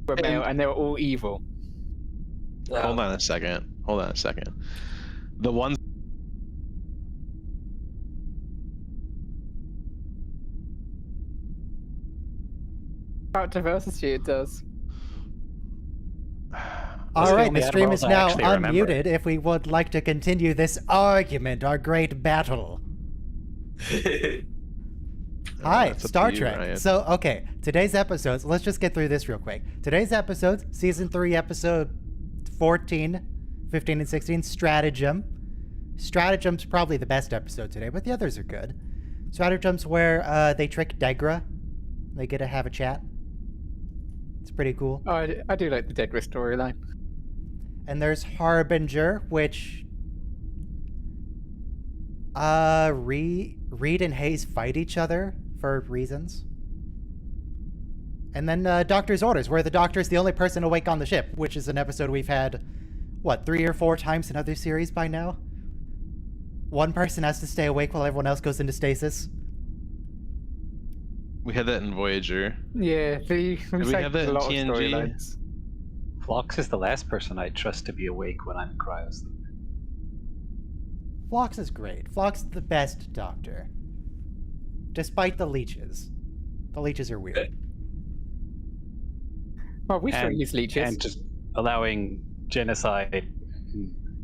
were male and they were all evil. Hold on a second. The ones. About diversity, it does. All right, the stream is now unmuted. If we would like to continue this argument, our great battle. Hi, Star Trek. Ryan. So, okay, today's episodes, let's just get through this real quick. Today's episodes, Season 3, Episode 14, 15, and 16, Stratagem. Stratagem's probably the best episode today, but the others are good. Stratagem's where they trick Degra. They get to have a chat. It's pretty cool. Oh, I do like the Degra storyline. And there's Harbinger, which Reed and Hayes fight each other for reasons. And then Doctor's Orders, where the Doctor's the only person awake on the ship, which is an episode we've had, what, 3 or 4 times in other series by now? One person has to stay awake while everyone else goes into stasis. We had that in Voyager. Yeah, we have that in TNG? Phlox is the last person I'd trust to be awake when I'm in cryosleep. Phlox is great. Phlox is the best Doctor. Despite the leeches. The leeches are weird. Well, we should use leeches. And just allowing genocide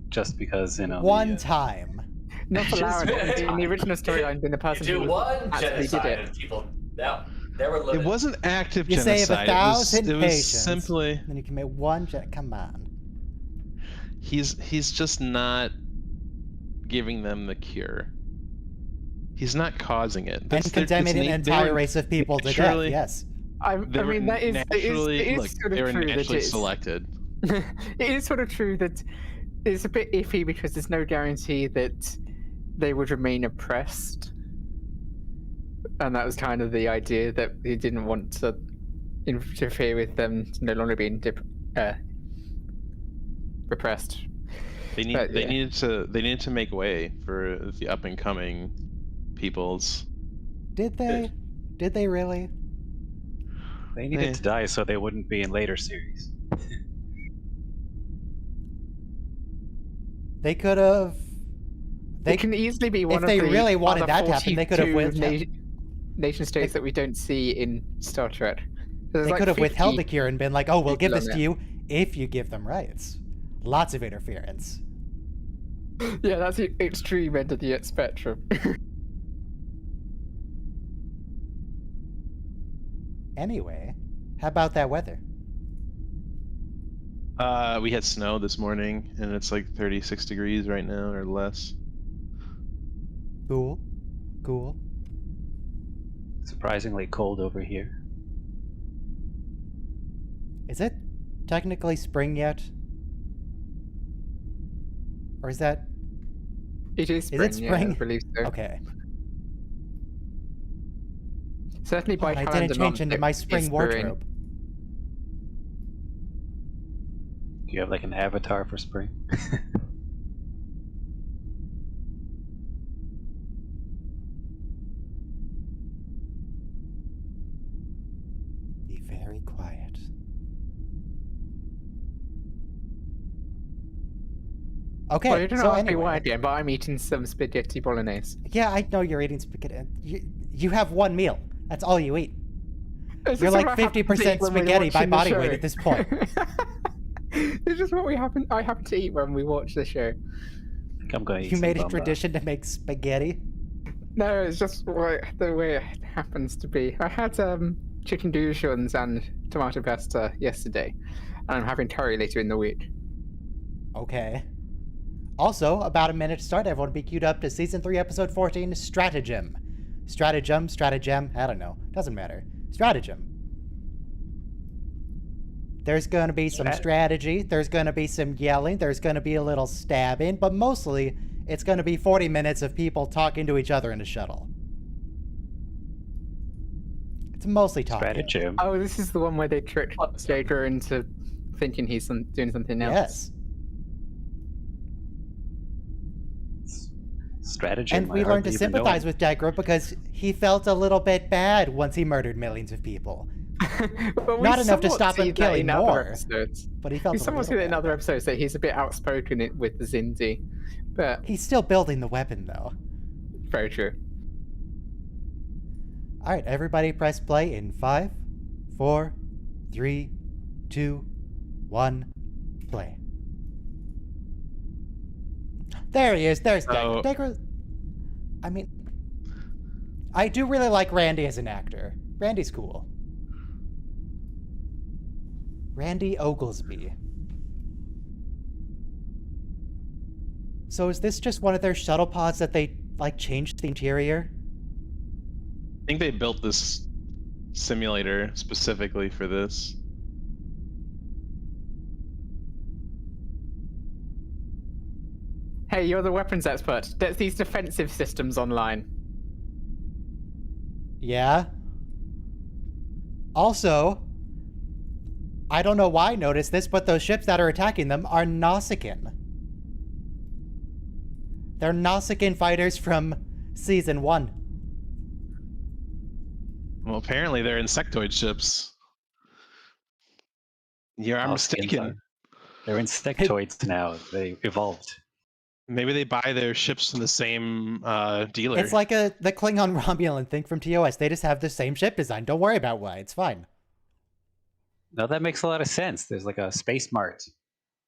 just because, you know... One time. Not allowing it. In the original storyline, being the person You do who one actually did genocide it. of people. No, there were limits. It wasn't active You genocide. save 1,000 it was patients. simply. Then you can make one come on. He's just not giving them the cure. He's not causing it. And condemning an entire race of people to death, yes. I mean, that is, it is sort of they were true that naturally it's... selected. It is sort of true that it's a bit iffy because there's no guarantee that they would remain oppressed. And that was kind of the idea, that he didn't want to interfere with them no longer being repressed. They needed to make way for the up and coming peoples. Did they? Did they really? They needed to die so they wouldn't be in later series. They could have. They can easily be one if of they the really wanted other that to happen, they could have 42 nation states that we don't see in Star Trek. They could have withheld the cure and been like, "Oh, we'll give this on to you if you give them rights." Lots of interference. Yeah, that's the extreme end of the spectrum. Anyway, how about that weather? We had snow this morning, and it's like 36 degrees right now, or less. Cool. Cool. Surprisingly cold over here. Is it technically spring yet? Or is that... It is spring, Is it spring? Yeah, I believe so. Okay. Certainly by I calendar didn't change into my spring wardrobe. Do you have like an avatar for spring? Be very quiet. Okay, Well, you don't so ask me why anyway. again, but I'm eating some spaghetti bolognese. Yeah, I know you're eating spaghetti. You have one meal. That's all you eat. It's You're just like what happens to 50% eat when we're spaghetti by watching the body show. weight at this point. It's just what I happen to eat when we watch the show. I think I'm going to eat You some made a bamba. tradition to make spaghetti? No, it's just the way it happens to be. I had chicken douchons and tomato pasta yesterday, and I'm having curry later in the week. Okay. Also, about a minute to start, everyone be queued up to Season 3, Episode 14, Stratagem. Stratagem, I don't know. Doesn't matter. Stratagem. There's going to be some strategy, there's going to be some yelling, there's going to be a little stabbing, but mostly it's going to be 40 minutes of people talking to each other in a shuttle. It's mostly talking. Stratagem. Oh, this is the one where they tricked Jager into thinking he's doing something else. Yes. Stratagem. And we learned to sympathize with Degra because he felt a little bit bad once he murdered millions of people. Well, we Not enough to somewhat stop him see that killing in other more, episodes. but he felt We a somewhat see little that in bad. other episodes that he's a bit outspoken with the Zindi, but He's still building the weapon, though. very true. All right, everybody press play in 5, 4, 3, 2, 1, play. There he is. There's Degra. Oh. Degra. I mean, I do really like Randy as an actor. Randy's cool. Randy Oglesby. So is this just one of their shuttle pods that they, like, changed the interior? I think they built this simulator specifically for this. Hey, you're the weapons expert. There's these defensive systems online. Yeah. Also, I don't know why I noticed this, but those ships that are attacking them are Nausicaan. They're Nausicaan fighters from Season 1. Well, apparently they're insectoid ships. You are mistaken. They're insectoids now. They evolved. Maybe they buy their ships from the same dealer. It's like the Klingon Romulan thing from TOS. They just have the same ship design. Don't worry about why. It's fine. No, that makes a lot of sense. There's like a space mart.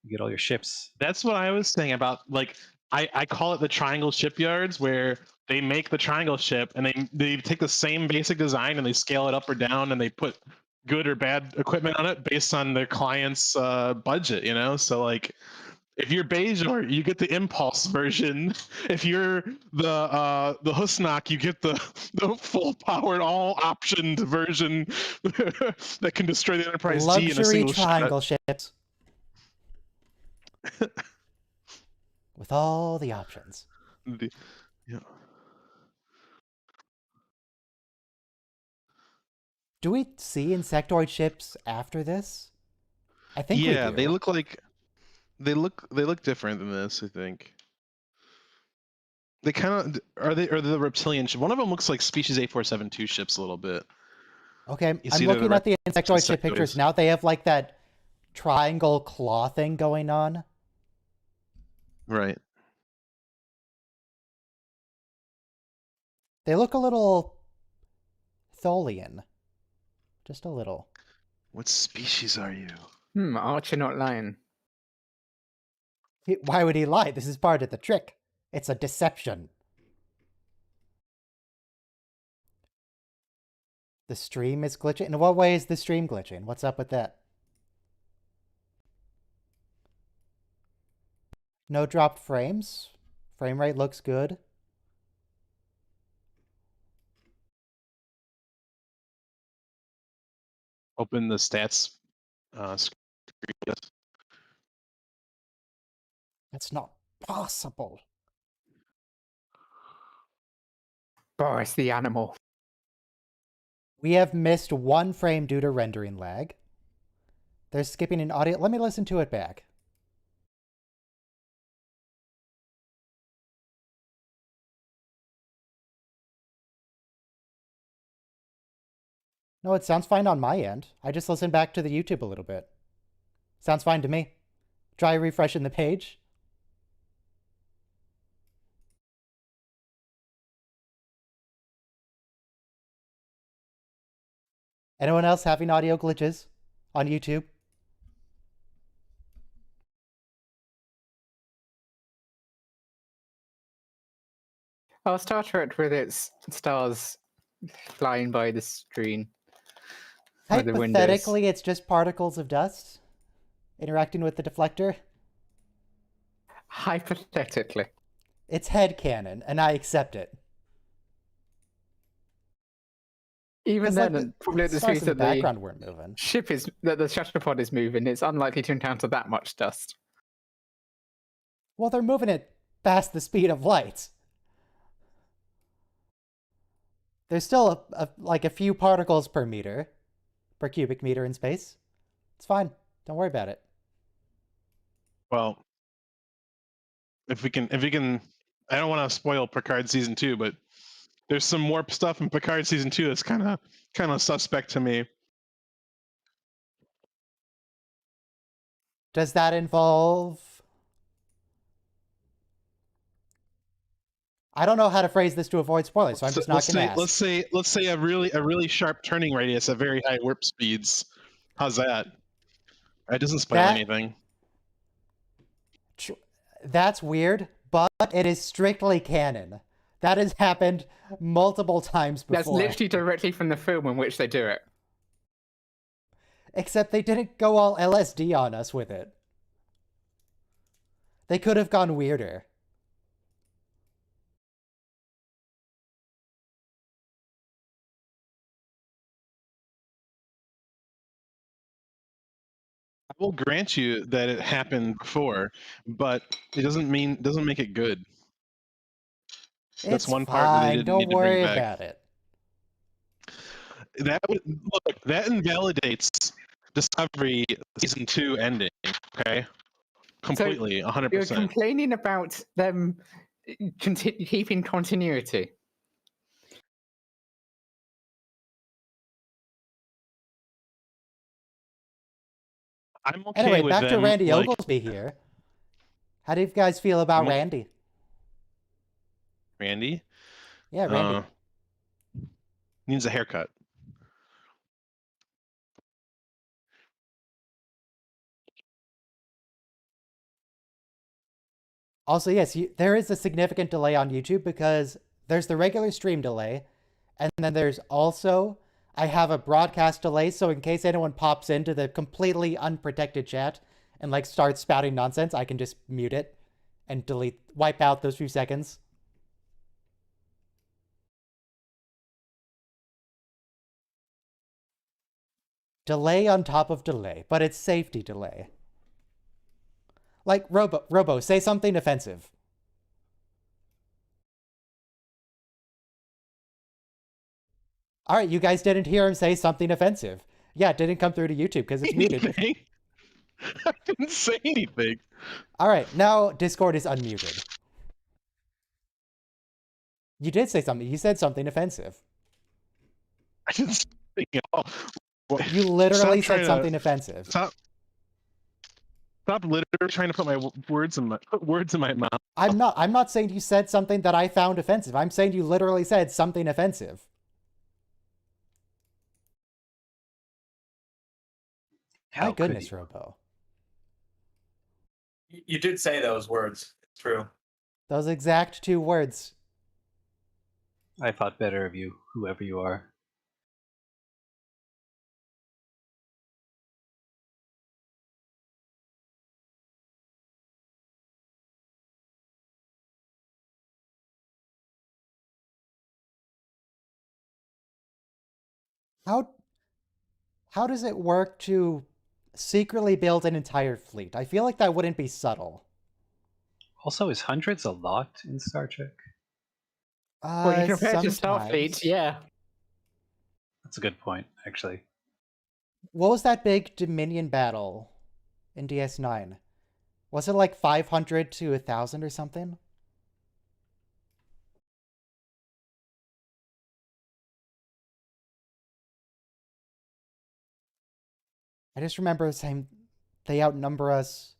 You get all your ships. That's what I was saying about, like, I call it the triangle shipyards, where they make the triangle ship and they take the same basic design and they scale it up or down and they put good or bad equipment on it based on their client's budget, you know? So, like, if you're Bajor, you get the Impulse version. If you're the Husnak, you get the full powered, all optioned version that can destroy the Enterprise D in a Luxury single triangle shot. ships. With all the options. Yeah. Do we see insectoid ships after this? I think we do. They look like they look different than this, I think. They kind of are the reptilian ship. One of them looks like species 8472 ships a little bit. Okay, You I'm see they're looking the at the insectoid ship insectoids. pictures now. They have like that triangle claw thing going on. Right. They look a little Tholian. Just a little. What species are you? Archer not lying. Why would he lie? This is part of the trick. It's a deception. The stream is glitching? In what way is the stream glitching? What's up with that? No dropped frames. Frame rate looks good. Open the stats screen. Yes. That's not possible. Boris the animal. We have missed one frame due to rendering lag. They're skipping an audio. Let me listen to it back. No, it sounds fine on my end. I just listened back to the YouTube a little bit. Sounds fine to me. Try refreshing the page. Anyone else having audio glitches on YouTube? I'll start it with its stars flying by the screen. Or the windows. Hypothetically, it's just particles of dust interacting with the deflector. Hypothetically. It's headcanon, and I accept it. Even 'Cause, then, like, probably at the stars speed in the that background weren't moving. ship is that the shuttlepod is moving, it's unlikely to encounter that much dust. Well, they're moving it past the speed of light. There's still like a few particles per meter, per cubic meter in space. It's fine. Don't worry about it. Well, if we can, I don't want to spoil Picard season 2, but there's some warp stuff in Picard season 2 that's kind of suspect to me. Does that involve... I don't know how to phrase this to avoid spoilers, so I'm just not going to ask. Let's say a really sharp turning radius at very high warp speeds. How's that? It doesn't spoil anything. That's weird, but it is strictly canon. That has happened multiple times before. That's literally directly from the film in which they do it. Except they didn't go all LSD on us with it. They could have gone weirder. I will grant you that it happened before, but it doesn't make it good. That's one part that they didn't need to bring back. Don't worry about it. That invalidates Discovery season 2 ending. Okay, completely, 100%. You're complaining about them keeping continuity. I'm okay Anyway, with back to them, Randy Oglesby here. How do you guys feel about Randy? Randy? Yeah, Randy. Needs a haircut. Also, yes, there is a significant delay on YouTube because there's the regular stream delay, and then there's also, I have a broadcast delay, so in case anyone pops into the completely unprotected chat and like starts spouting nonsense, I can just mute it and wipe out those few seconds. Delay on top of delay, but it's safety delay. Like, Robo, say something offensive. All right, you guys didn't hear him say something offensive. Yeah, it didn't come through to YouTube because it's muted. I didn't say anything. All right, now Discord is unmuted. You did say something. You said something offensive. I didn't say anything at all. You literally said something offensive. Stop literally trying to put my words in my mouth. I'm not saying you said something that I found offensive. I'm saying you literally said something offensive. My goodness, Robo. You did say those words. It's true. Those exact 2 words. I thought better of you, whoever you are. How does it work to secretly build an entire fleet? I feel like that wouldn't be subtle. Also, is hundreds a lot in Star Trek? Well, you compare to Sometimes. Starfleet, yeah. That's a good point, actually. What was that big Dominion battle in DS9? Was it like 500 to 1,000 or something? I just remember saying they outnumber us.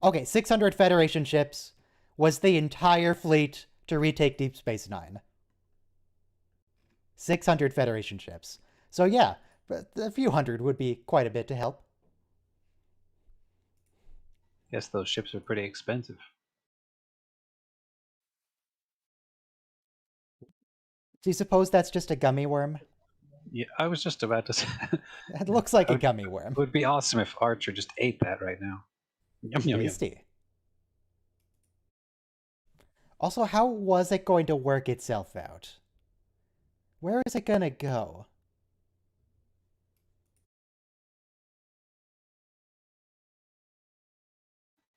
Okay, 600 Federation ships was the entire fleet to retake Deep Space Nine. 600 Federation ships. So yeah, a few hundred would be quite a bit to help. Yes, those ships are pretty expensive. Do you suppose that's just a gummy worm? Yeah, I was just about to say. It looks like a gummy worm. It would be awesome if Archer just ate that right now. Yum, yum, yum. Tasty. Also, how was it going to work itself out? Where is it going to go?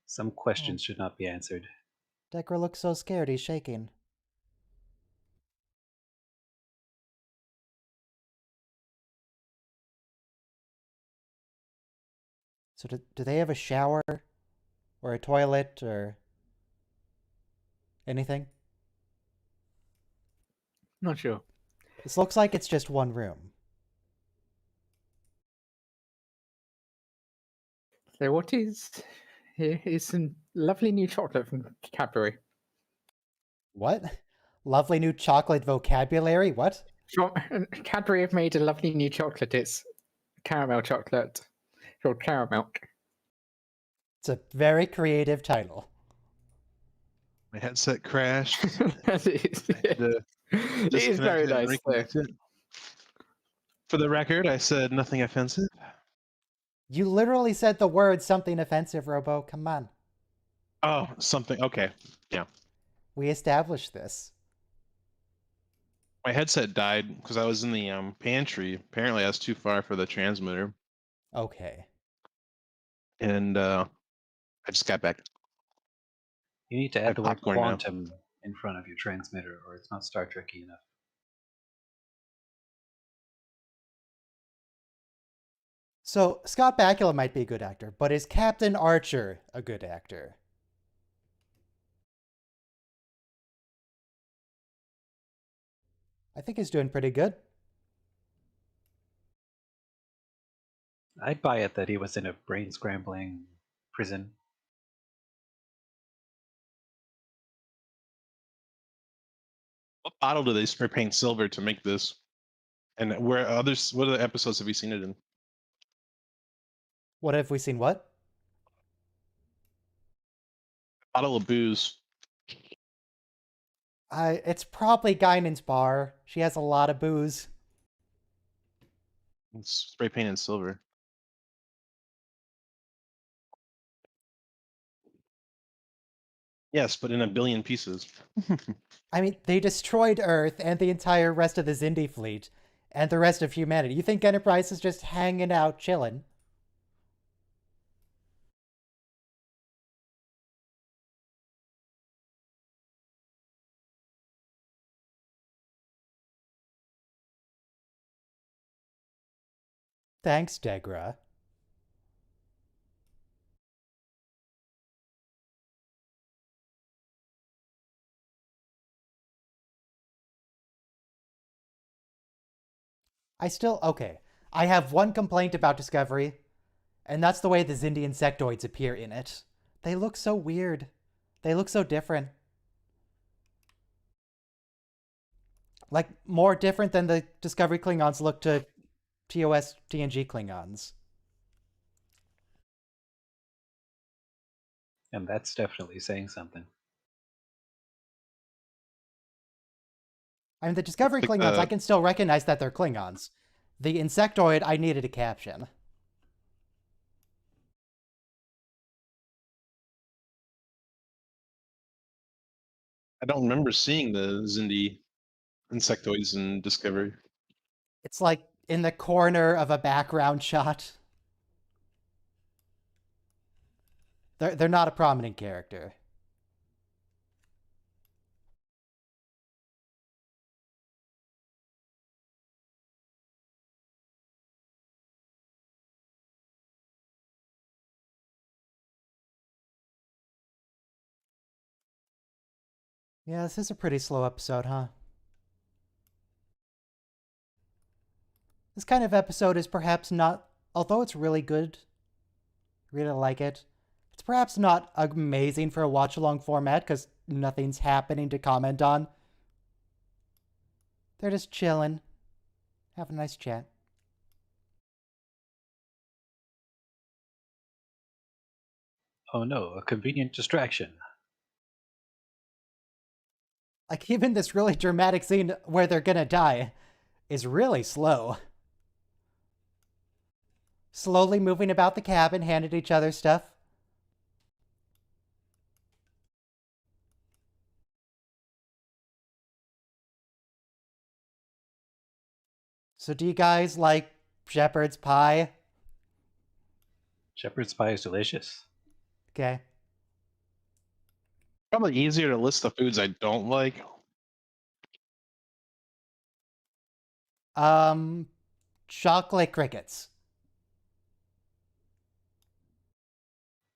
Some questions should not be answered. Decker looks so scared, he's shaking. So do they have a shower? Or a toilet? Or anything? Not sure. This looks like it's just one room. So what is here is some lovely new chocolate from Cadbury. What? Lovely new chocolate vocabulary? What? Cadbury have made a lovely new chocolate. It's caramel chocolate called Caramel. It's a very creative title. My headset crashed. It I had to is very disconnect it and nice. Though. reconnect it. For the record, I said nothing offensive. You literally said the word something offensive, Robo. Come on. Oh, something. Okay. We established this. My headset died because I was in the pantry. Apparently, I was too far for the transmitter, Okay. and I just got back. You need to I add have the word popcorn now. quantum in front of your transmitter, or it's not Star Trek-y enough. So, Scott Bakula might be a good actor, but is Captain Archer a good actor? I think he's doing pretty good. I'd buy it that he was in a brain-scrambling prison. What bottle do they spray paint silver to make this? And where others? What other episodes have you seen it in? What have we seen? What? Bottle of booze. It's probably Guinan's bar. She has a lot of booze. It's spray painted silver. Yes, but in a billion pieces. I mean, they destroyed Earth and the entire rest of the Xindi fleet and the rest of humanity. You think Enterprise is just hanging out, chilling? Thanks, Degra. Okay. I have one complaint about Discovery, and that's the way the Xindi insectoids appear in it. They look so weird. They look so different. Like, more different than the Discovery Klingons look to TOS TNG Klingons. And that's definitely saying something. I mean, the Discovery Like Klingons, the- I can still recognize that they're Klingons. The insectoid, I needed a caption. I don't remember seeing the Xindi insectoids in Discovery. It's like in the corner of a background shot. They're not a prominent character. Yeah, this is a pretty slow episode, huh? This kind of episode is perhaps not, although it's really good, really like it, it's perhaps not amazing for a watch-along format because nothing's happening to comment on. They're just chilling. Have a nice chat. Oh no, a convenient distraction. Like, even this really dramatic scene where they're gonna die is really slow. Slowly moving about the cabin, handing each other stuff. So do you guys like shepherd's pie? Shepherd's pie is delicious. Okay. Probably easier to list the foods I don't like. Chocolate crickets.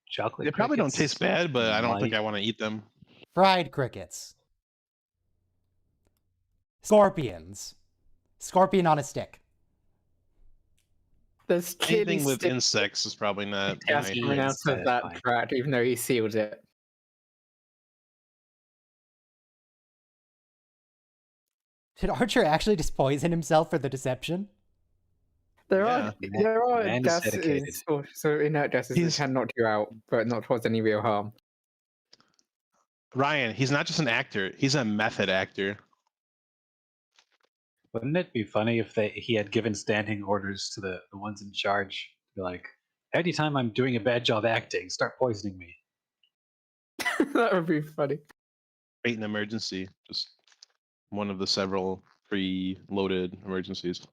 Chocolate They probably don't crickets taste bad, but I don't think might- I want to eat them. Fried crickets. Scorpions. Scorpion on a stick. There's clearly Anything with still insects is probably not gas nice. coming out It's of that satisfying. tract, even though he sealed it. Did Archer actually just poison himself for the deception? There Yeah. are Man is dedicated. gases or inert gases He's- that can knock you out, but not cause any real harm. Ryan, he's not just an actor; he's a method actor. Wouldn't it be funny if he had given standing orders to the ones in charge? Be like, anytime I'm doing a bad job acting, start poisoning me. That would be funny. Fate in emergency, just one of the several pre-loaded emergencies.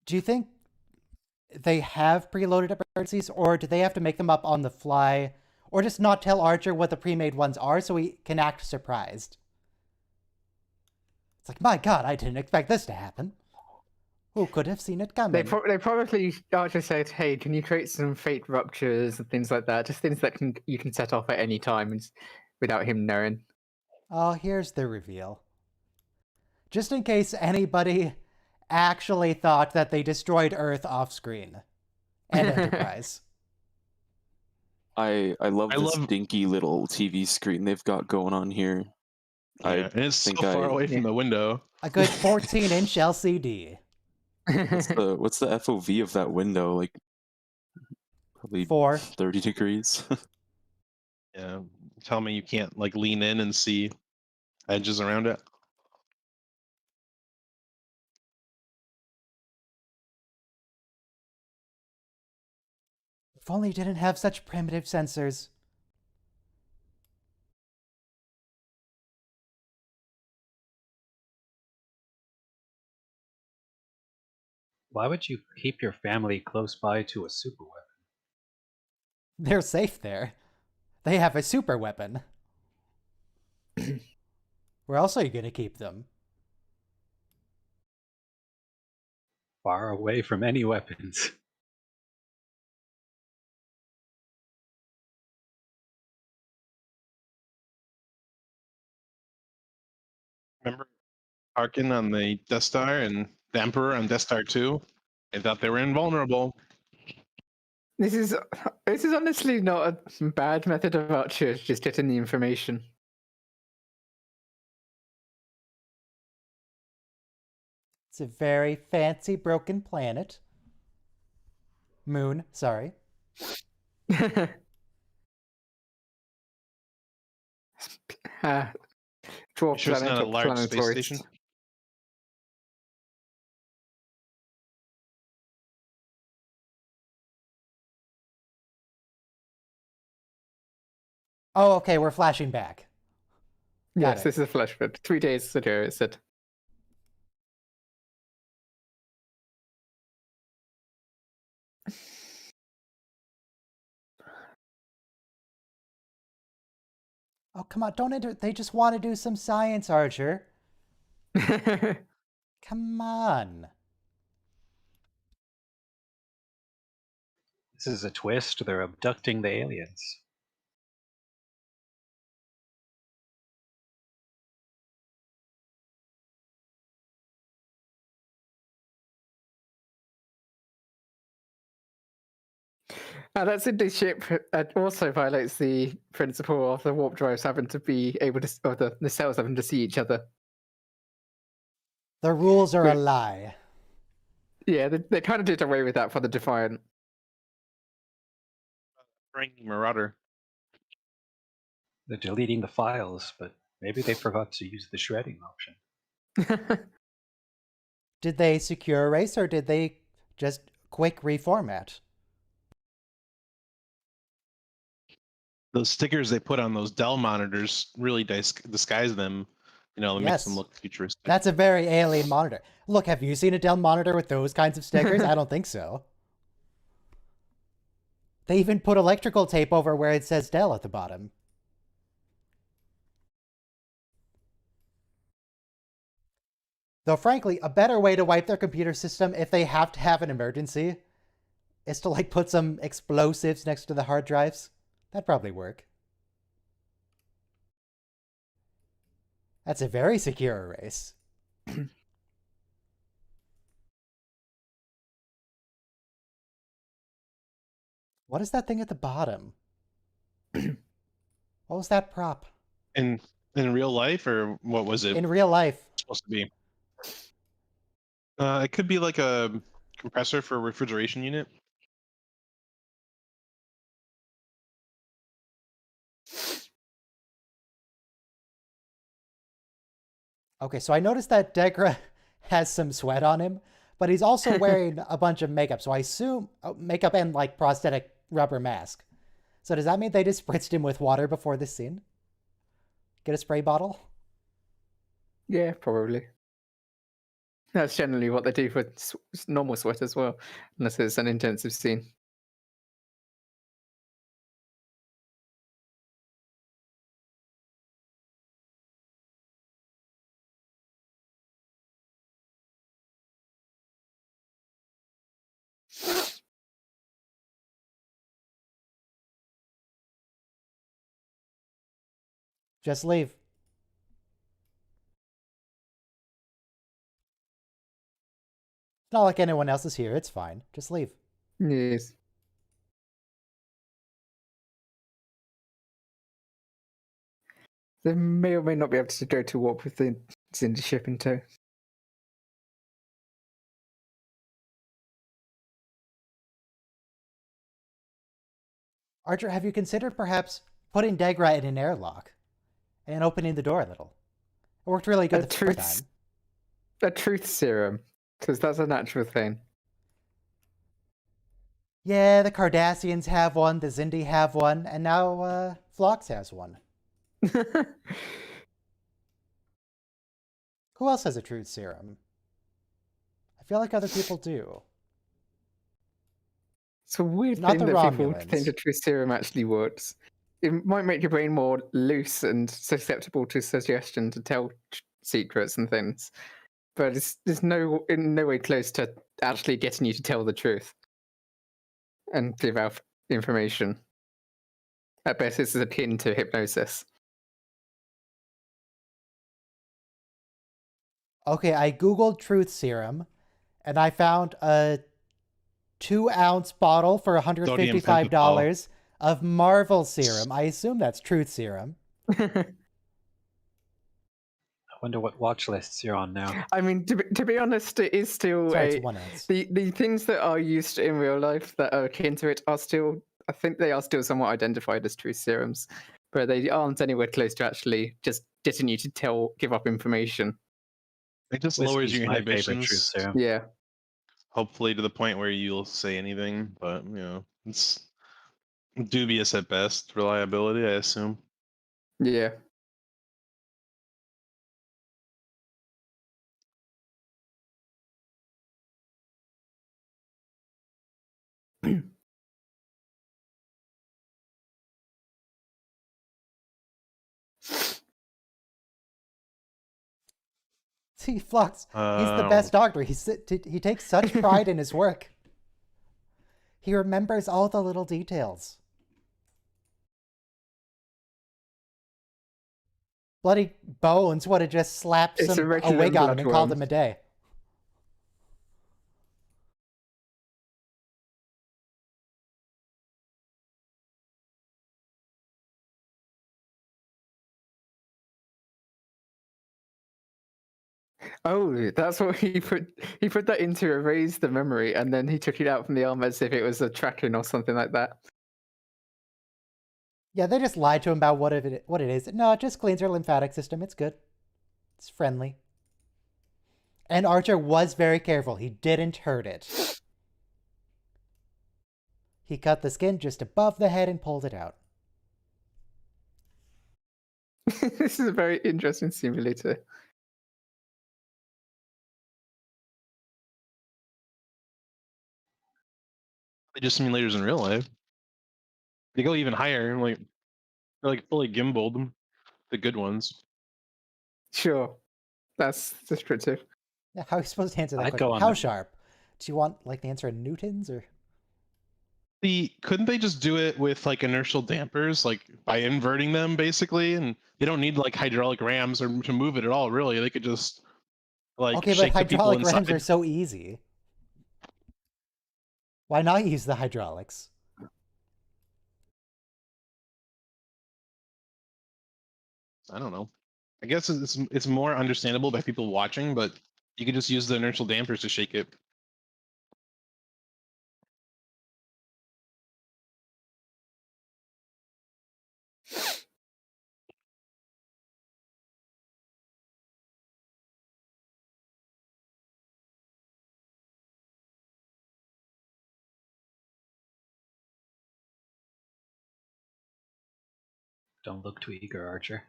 Do you think they have preloaded emergencies, or do they have to make them up on the fly, or just not tell Archer what the pre-made ones are so he can act surprised? It's like, my God, I didn't expect this to happen. Who could have seen it coming? They probably Archer said, "Hey, can you create some fate ruptures and things like that? Just things that you can set off at any time without him knowing." Oh, here's the reveal. Just in case anybody actually thought that they destroyed Earth off screen and Enterprise. I love I this love- dinky little TV screen they've got going on here. Yeah, and it's so think far away from the window. A good 14-inch LCD. What's the FOV of that window? Like probably 4. 30 degrees. Yeah, tell me you can't like lean in and see edges around it. If only you didn't have such primitive sensors. Why would you keep your family close by to a super weapon? They're safe there. They have a super weapon. Where else are you going to keep them? Far away from any weapons. Remember Harkin on the Death Star and the Emperor on Death Star 2? They thought they were invulnerable. This is honestly not a bad method of Archer, just getting the information. It's a very fancy broken planet. Moon, sorry. Dwarf Sure it's planet not a or large space planetoids. station? Oh, okay, we're flashing back. Got Yes, it. this is a flashback. 3 days ago, it said. Oh, come on, don't enter. They just want to do some science, Archer. Come on. This is a twist. They're abducting the aliens. That's in the ship. It also violates the principle of the warp drives having to be able to, or the cells having to see each other. The rules are a Wait. lie. Yeah, they kind of did away with that for the Defiant. Bring Marauder. They're deleting the files, but maybe they forgot to use the shredding option. Did they secure erase or did they just quick reformat? Those stickers they put on those Dell monitors really disguise them. You know, it makes them Yes. look futuristic. That's a very alien monitor. Look, have you seen a Dell monitor with those kinds of stickers? I don't think so. They even put electrical tape over where it says Dell at the bottom. Though frankly, a better way to wipe their computer system if they have to have an emergency is to like put some explosives next to the hard drives. That'd probably work. That's a very secure erase. What is that thing at the bottom? What was that prop? In real life, or what was it In real life. supposed to be? It could be like a compressor for a refrigeration unit. Okay, so I noticed that Degra has some sweat on him, but he's also wearing a bunch of makeup. So I assume makeup and like prosthetic rubber mask. So does that mean they just spritzed him with water before this scene? Get a spray bottle? Yeah, probably. That's generally what they do for normal sweat as well, unless it's an intensive scene. Just leave. It's not like anyone else is here. It's fine. Just leave. Yes. They may or may not be able to go to warp with the Cindy ship in tow. Archer, have you considered perhaps putting Degra in an airlock and opening the door a little? It worked really good the first time. A truth serum, because that's a natural thing. Yeah, the Cardassians have one, the Zindi have one, and now Phlox has one. Who else has a truth serum? I feel like other people do. It's a weird Not thing the that people Romulans. think a truth serum actually works. It might make your brain more loose and susceptible to suggestion to tell secrets and things, but it's in no way close to actually getting you to tell the truth and give out information. At best, this is akin to hypnosis. Okay, I googled truth serum, and I found a 2-ounce bottle for $155 of Marvel serum. I assume that's truth serum. I wonder what watch lists you're on now. I mean, to be honest, it is still Sorry, it's 1 ounce. the things that are used in real life that are akin to it are still, I think they are still somewhat identified as truth serums, but they aren't anywhere close to actually just getting you to give up information. It just lowers Whiskey's your my favorite truth inhibitions, serum. Yeah. hopefully to the point where you'll say anything. But it's dubious at best. Reliability, I assume. Yeah. See, Phlox, he's the best doctor. He takes such pride in his work. He remembers all the little details. Bloody Bones would have just slapped It's a a regular wig on him and called bloodworm. him a day. Oh, that's what he put. He put that in to erase the memory, and then he took it out from the arm as if it was a tracking or something like that. Yeah, they just lied to him about what it is. No, it just cleans her lymphatic system. It's good. It's friendly. And Archer was very careful. He didn't hurt it. He cut the skin just above the head and pulled it out. This is a very interesting simulator. They just simulators in real life. They go even higher, like they're like fully gimbaled, the good ones. Sure, that's descriptive. Yeah, how are you supposed to answer that I'd question? go on How the- sharp? Do you want like the answer in newtons or? Couldn't they just do it with like inertial dampers, like by inverting them basically? And they don't need like hydraulic rams or to move it at all, really. They could just like Okay, but shake the people hydraulic rams inside. are so easy. Why not use the hydraulics? I don't know. I guess it's more understandable by people watching, but you could just use the inertial dampers to shake it. Don't look too eager, Archer.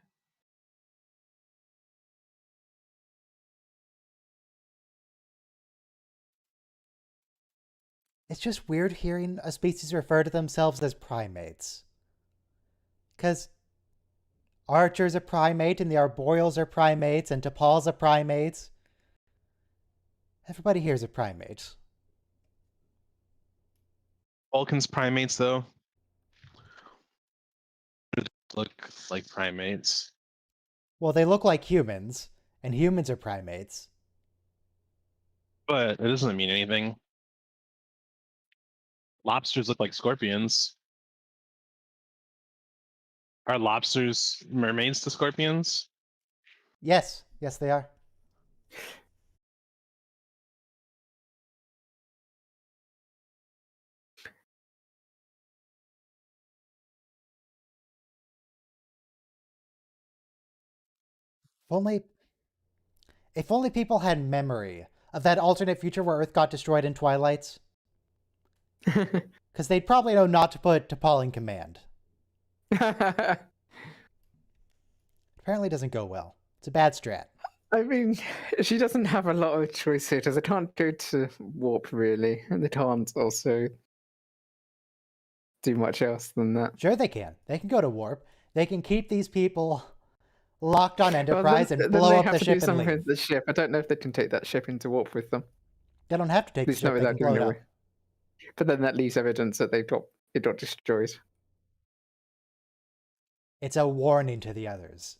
It's just weird hearing a species refer to themselves as primates. Because Archer's a primate, and the Arboreals are primates, and T'Pol's a primate. Everybody here's a primate. Vulcan's primates, though, look like primates. Well, they look like humans, and humans are primates. But it doesn't mean anything. Lobsters look like scorpions. Are lobsters mermaids to scorpions? Yes, yes, they are. If only people had memory of that alternate future where Earth got destroyed in Twilights. Because they'd probably know not to put T'Pol in command. Apparently it doesn't go well. It's a bad strat. I mean, she doesn't have a lot of choice here. They can't go to warp, really. And they can't also do much else than that. Sure they can. They can go to warp. They can keep these people locked on Enterprise then and blow they up have the to ship do and something leave. with the ship. I don't know if they can take that ship into warp with them. They don't have to take At the least not ship. They can without blow giving it it up. away. But then that leaves evidence that it got destroyed. It's a warning to the others.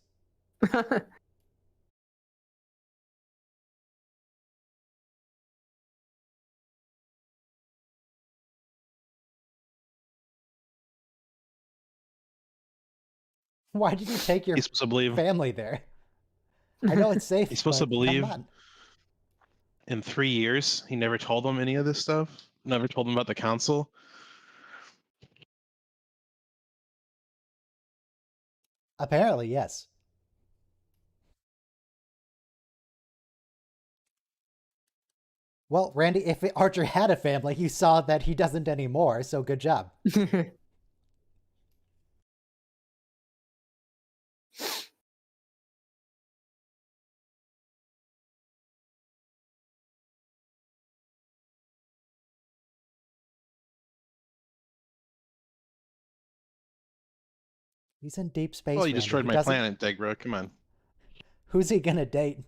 Why did you take your He's supposed to believe family there? I know it's safe. He's supposed to but believe- Come on. in 3 years he never told them any of this stuff. Never told them about the council. Apparently, yes. Well, Randy, if Archer had a family, you saw that he doesn't anymore, so good job. He's in deep space. Well, you Randy. destroyed He my doesn't- planet, Degra. Come on. Who's he gonna date?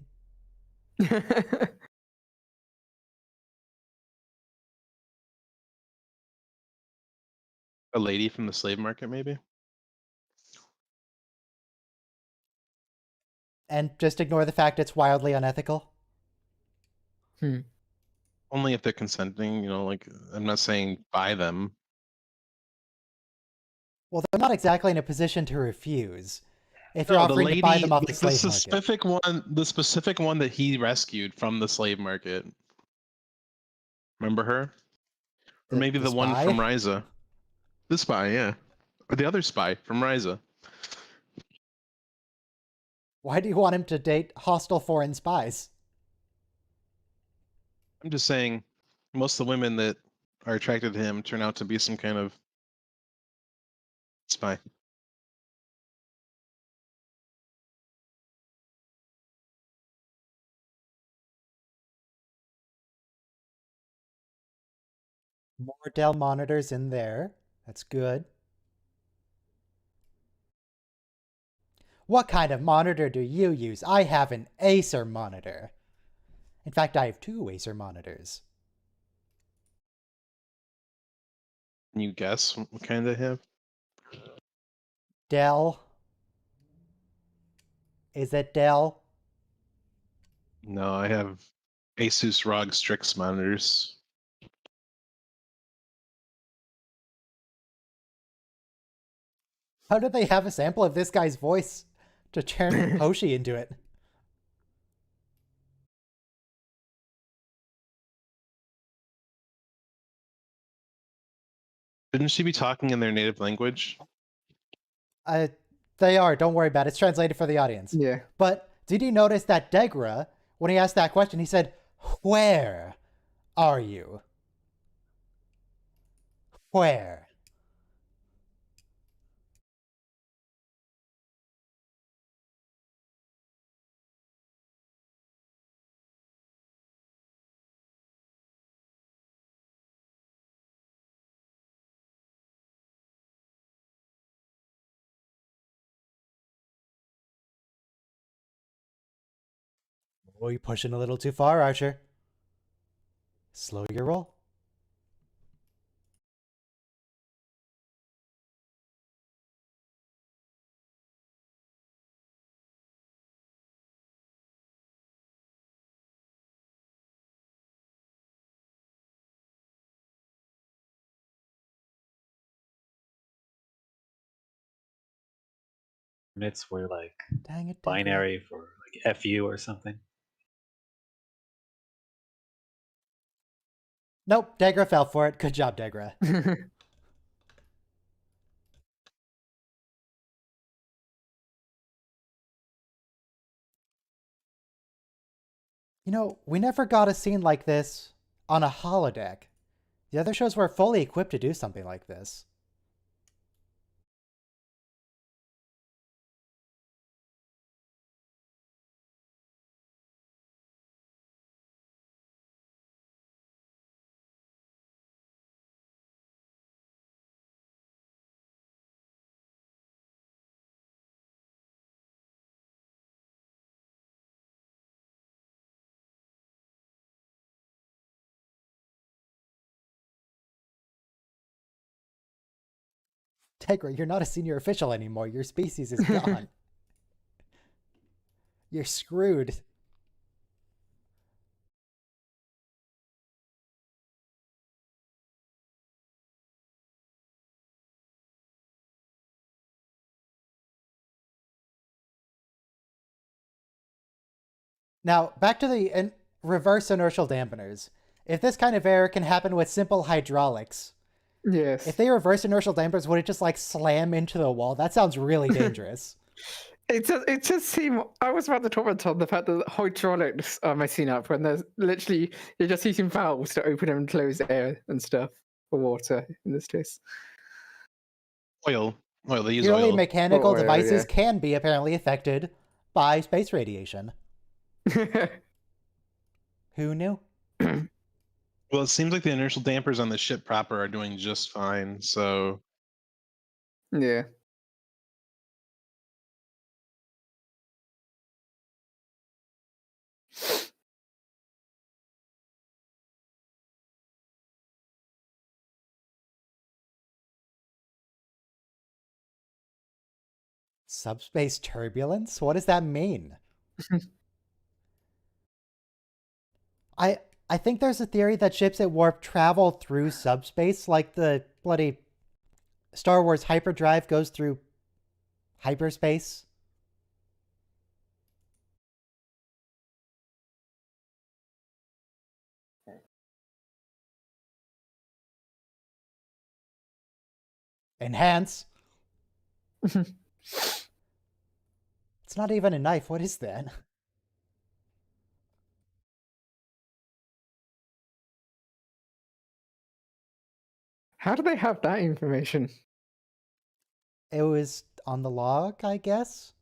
A lady from the slave market, maybe? And just ignore the fact it's wildly unethical? Only if they're consenting, like, I'm not saying buy them. Well, they're not exactly in a position to refuse. If you're No, the offering to buy lady, them off the like, slave market. the specific one that he rescued from the slave market. Remember her? Or maybe the one spy? from Ryza. The spy, yeah. Or the other spy from Ryza. Why do you want him to date hostile foreign spies? I'm just saying, most of the women that are attracted to him turn out to be some kind of spy. More Dell monitors in there. That's good. What kind of monitor do you use? I have an Acer monitor. In fact, I have 2 Acer monitors. Can you guess what kind they have? Dell. Is it Dell? No, I have Asus ROG Strix monitors. How did they have a sample of this guy's voice to turn Hoshi into it? Shouldn't she be talking in their native language? They are. Don't worry about it. It's translated for the audience. Yeah. But did you notice that Degra, when he asked that question, he said, "Where are you? Where?" Oh, you're pushing a little too far, Archer. Slow your roll. Units were like Dang it, Degra. binary for like FU or something. Nope, Degra fell for it. Good job, Degra. You know, we never got a scene like this on a holodeck. The other shows were fully equipped to do something like this. Degra, you're not a senior official anymore. Your species is gone. You're screwed. Now, back to the reverse inertial dampeners. If this kind of error can happen with simple hydraulics, Yes. if they reverse inertial dampers, would it just like slam into the wall? That sounds really dangerous. It just seemed. I was about to comment on the fact that hydraulics are messing up when there's literally you're just using valves to open and close air and stuff for water in this case. Oil. They use Purely oil. mechanical Or oil, devices yeah. can be apparently affected by space radiation. Who knew? Well, it seems like the inertial dampers on the ship proper are doing just fine. So Yeah. Subspace turbulence? What does that mean? I think there's a theory that ships at warp travel through subspace, like the bloody Star Wars hyperdrive goes through hyperspace. Enhance. It's not even a knife. What is that? How do they have that information? It was on the log, I guess.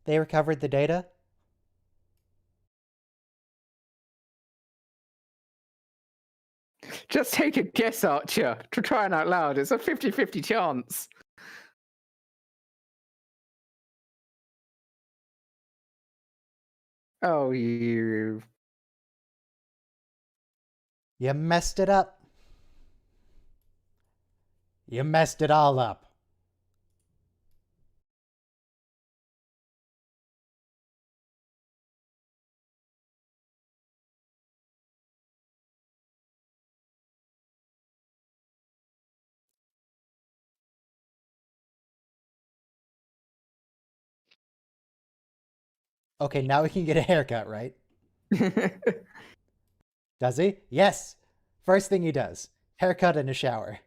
They recovered the data. Just take a guess, Archer. To trying out loud, it's a 50-50 chance. Oh, you. You messed it up. You messed it all up. Okay, now we can get a haircut, right? Does he? Yes. First thing he does. Haircut and a shower.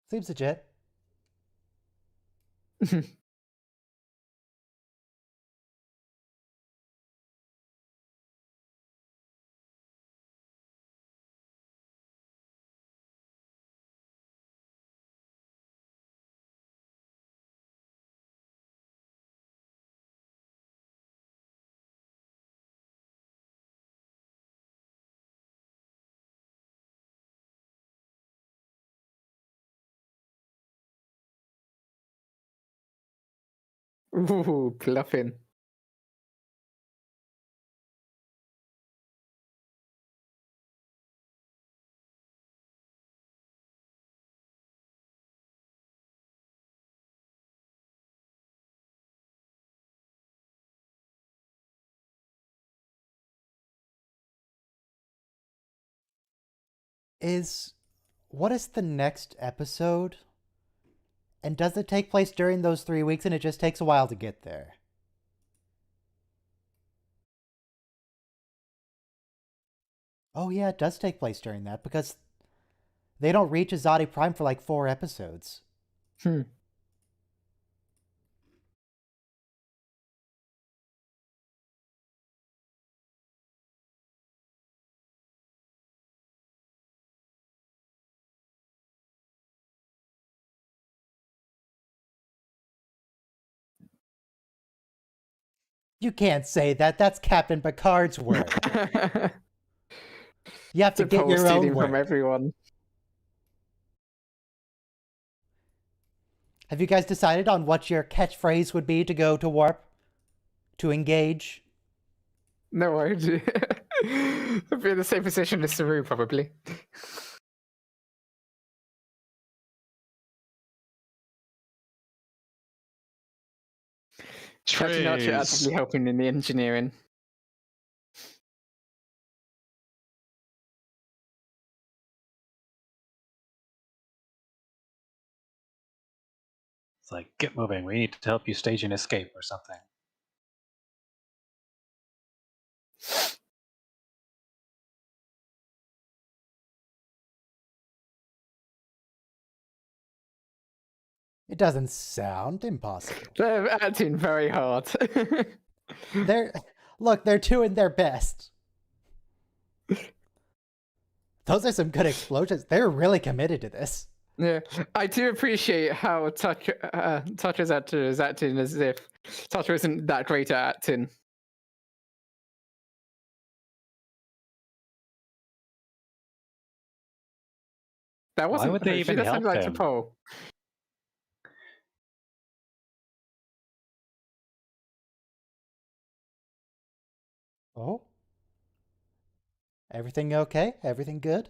Seems legit. Ooh, bluffing. What is the next episode? And does it take place during those 3 weeks and it just takes a while to get there? Oh yeah, it does take place during that because they don't reach Azadi Prime for like 4 episodes. Hmm. You can't say that. That's Captain Picard's work. You have to The get pole your own stealing from work. everyone. Have you guys decided on what your catchphrase would be to go to warp? To engage? No idea. I'd be in the same position as Saru, probably. Captain Archer Trays. actively helping in the engineering. It's like, get moving. We need to help you stage an escape or something. It doesn't sound impossible. They're acting very hard. They're doing their best. Those are some good explosions. They're really committed to this. Yeah, I do appreciate how Toucher's actor is acting as if Toucher isn't that great at acting. That wasn't. would they Hoshi, even that sounded help like him? T'Pol. Oh? Everything okay? Everything good?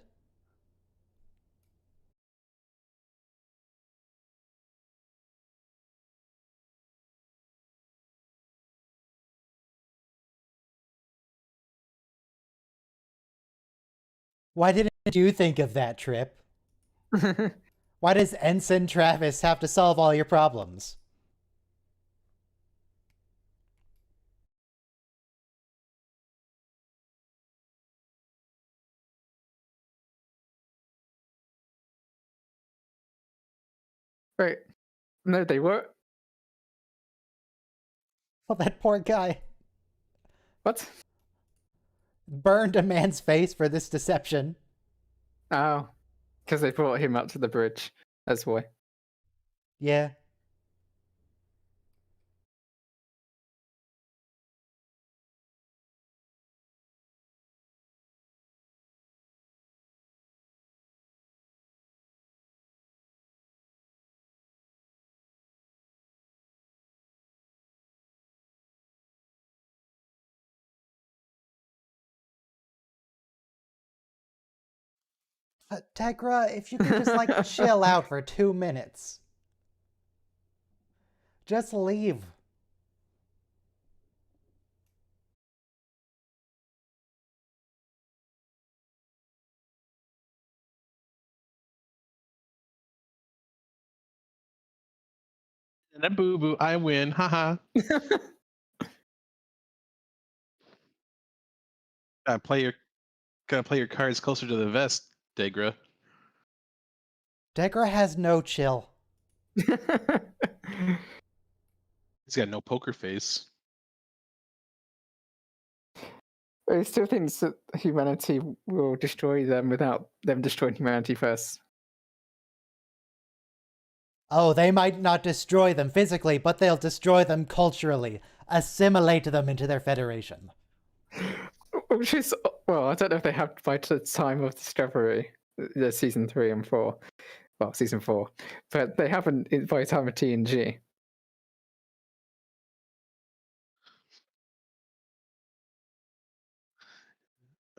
Why didn't you think of that, Trip? Why does Ensign Travis have to solve all your problems? Wait, no, they were. Well, that poor guy What? burned a man's face for this deception. Oh, Because they brought him up to the bridge. That's why. Yeah. Tegra, if you could just like chill out for 2 minutes. Just leave. And a boo boo, I win. Haha. Gotta play your cards closer to the vest, Degra. Tegra has no chill. He's got no poker face. But he still thinks that humanity will destroy them without them destroying humanity first. Oh, they might not destroy them physically, but they'll destroy them culturally, assimilate them into their federation. Which is, well, I don't know if they have by the time of Discovery, the season 3 and 4. Well, season 4. But they haven't by the time of TNG.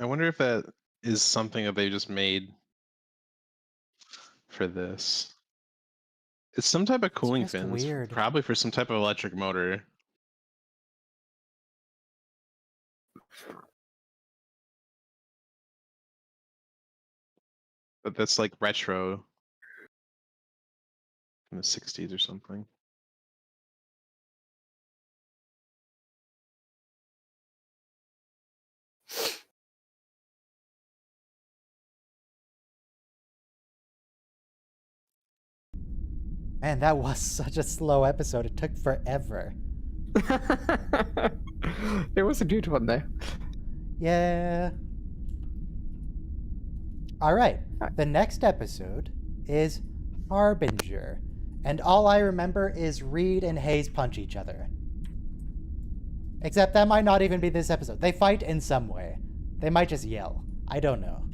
I wonder if that is something that they just made for this. It's some type of cooling just fins, weird. probably for some type of electric motor. But that's like retro in the 60s or something. Man, that was such a slow episode. It took forever. It was a good one, though. Yeah. All right. The next episode is Harbinger. And all I remember is Reed and Hayes punch each other. Except that might not even be this episode. They fight in some way. They might just yell. I don't know.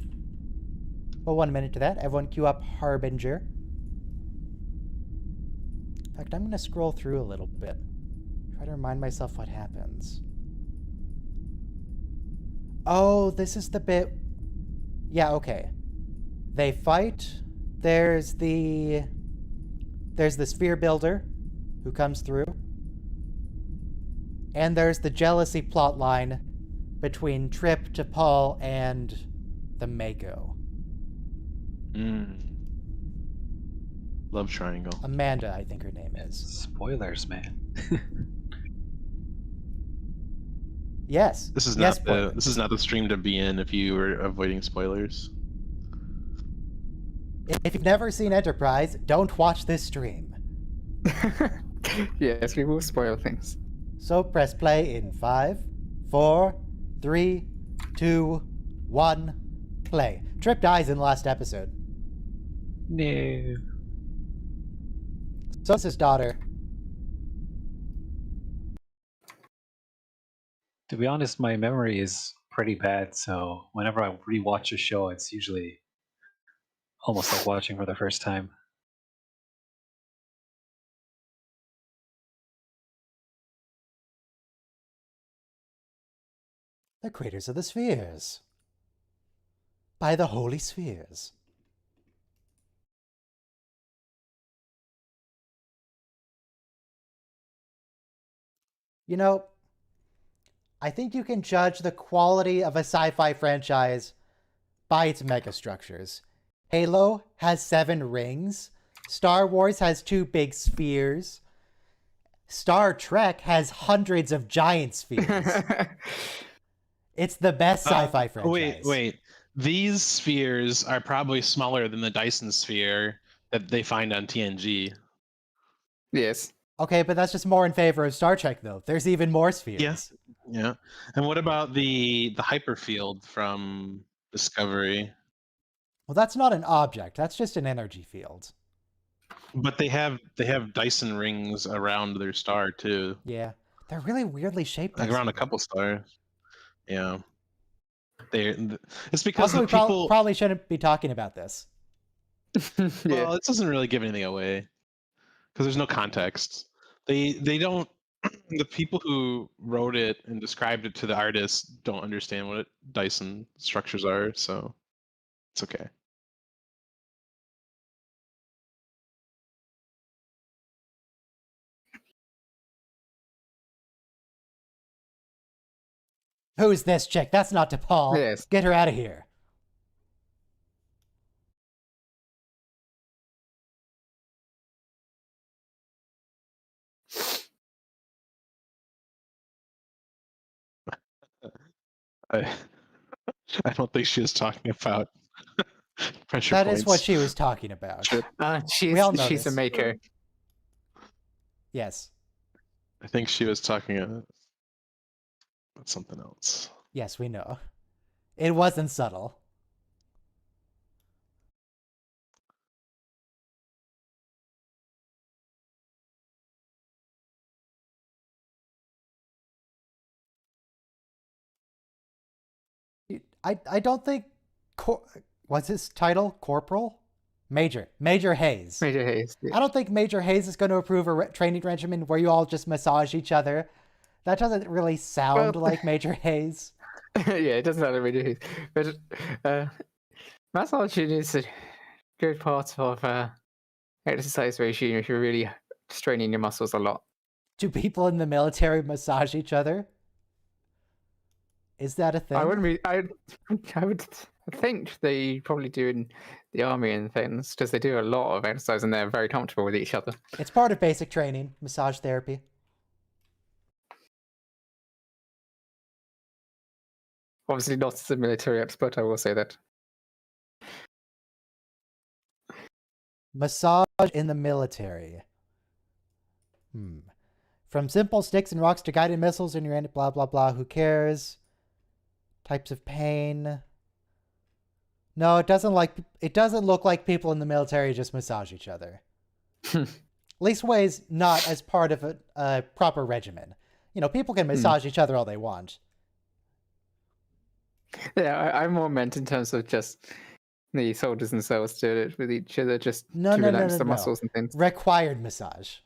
Well, 1 minute to that. Everyone queue up Harbinger. In fact, I'm going to scroll through a little bit. Try to remind myself what happens. Oh, this is the bit... Yeah, okay. They fight. There's the sphere builder who comes through. And there's the jealousy plot line between Trip, T'Pol, and the Mako. Love triangle. Amanda, I think her name is. Spoilers, man. Yes. This is yes, not spoilers. this is not the stream to be in if you were avoiding spoilers. If you've never seen Enterprise, don't watch this stream. Yes, we will spoil things. So press play in 5, 4, 3, 2, 1, play. Trip dies in the last episode. No. So is his daughter. To be honest, my memory is pretty bad, so whenever I rewatch a show, it's usually almost like watching for the first time. The Craters of the Spheres. By the Holy Spheres. You know, I think you can judge the quality of a sci-fi franchise by its megastructures. Halo has 7 rings. Star Wars has 2 big spheres. Star Trek has hundreds of giant spheres. It's the best sci-fi franchise. Wait. These spheres are probably smaller than the Dyson sphere that they find on TNG. Yes. Okay, but that's just more in favor of Star Trek, though. There's even more spheres. Yes. Yeah. And what about the hyperfield from Discovery? Well, that's not an object. That's just an energy field. But they have Dyson rings around their star too, Yeah. They're really weirdly shaped. like around a Dyson couple stars. Yeah, it's rings. because Also, the we people. probably shouldn't be talking about this. Yeah. Well, it doesn't really give anything away because there's no context. They don't. The people who wrote it and described it to the artists don't understand what Dyson structures are, so it's okay. Who's this chick? That's not DePaul. Yes. Get her out of here. I, I don't think she was talking about pressure That points. is what she was talking about. Sure. We all know She's a this. maker. Yes. I think she was talking about something else. Yes, we know. It wasn't subtle. I don't think what's his title? Corporal? Major Hayes. Major Hayes. I don't think Major Hayes is going to approve a training regimen where you all just massage each other. That doesn't really sound Well- like Major Hayes. Yeah, it doesn't sound like Major Hayes. But massage is a good part of exercise regime if you're really straining your muscles a lot. Do people in the military massage each other? Is that a thing? I would think they probably do in the army and things because they do a lot of exercise and they're very comfortable with each other. It's part of basic training, massage therapy. Obviously, not as a military expert, I will say that. Massage in the military. From simple sticks and rocks to guided missiles in your end, blah, blah, blah. Who cares? Types of pain. No, it doesn't look like people in the military just massage each other. Leastways, not as part of a proper regimen. You know, people can massage each other all they want. Yeah, I'm more meant in terms of just the soldiers themselves do it with each other just No, to no, no, relax no, the no. muscles and things. Required massage.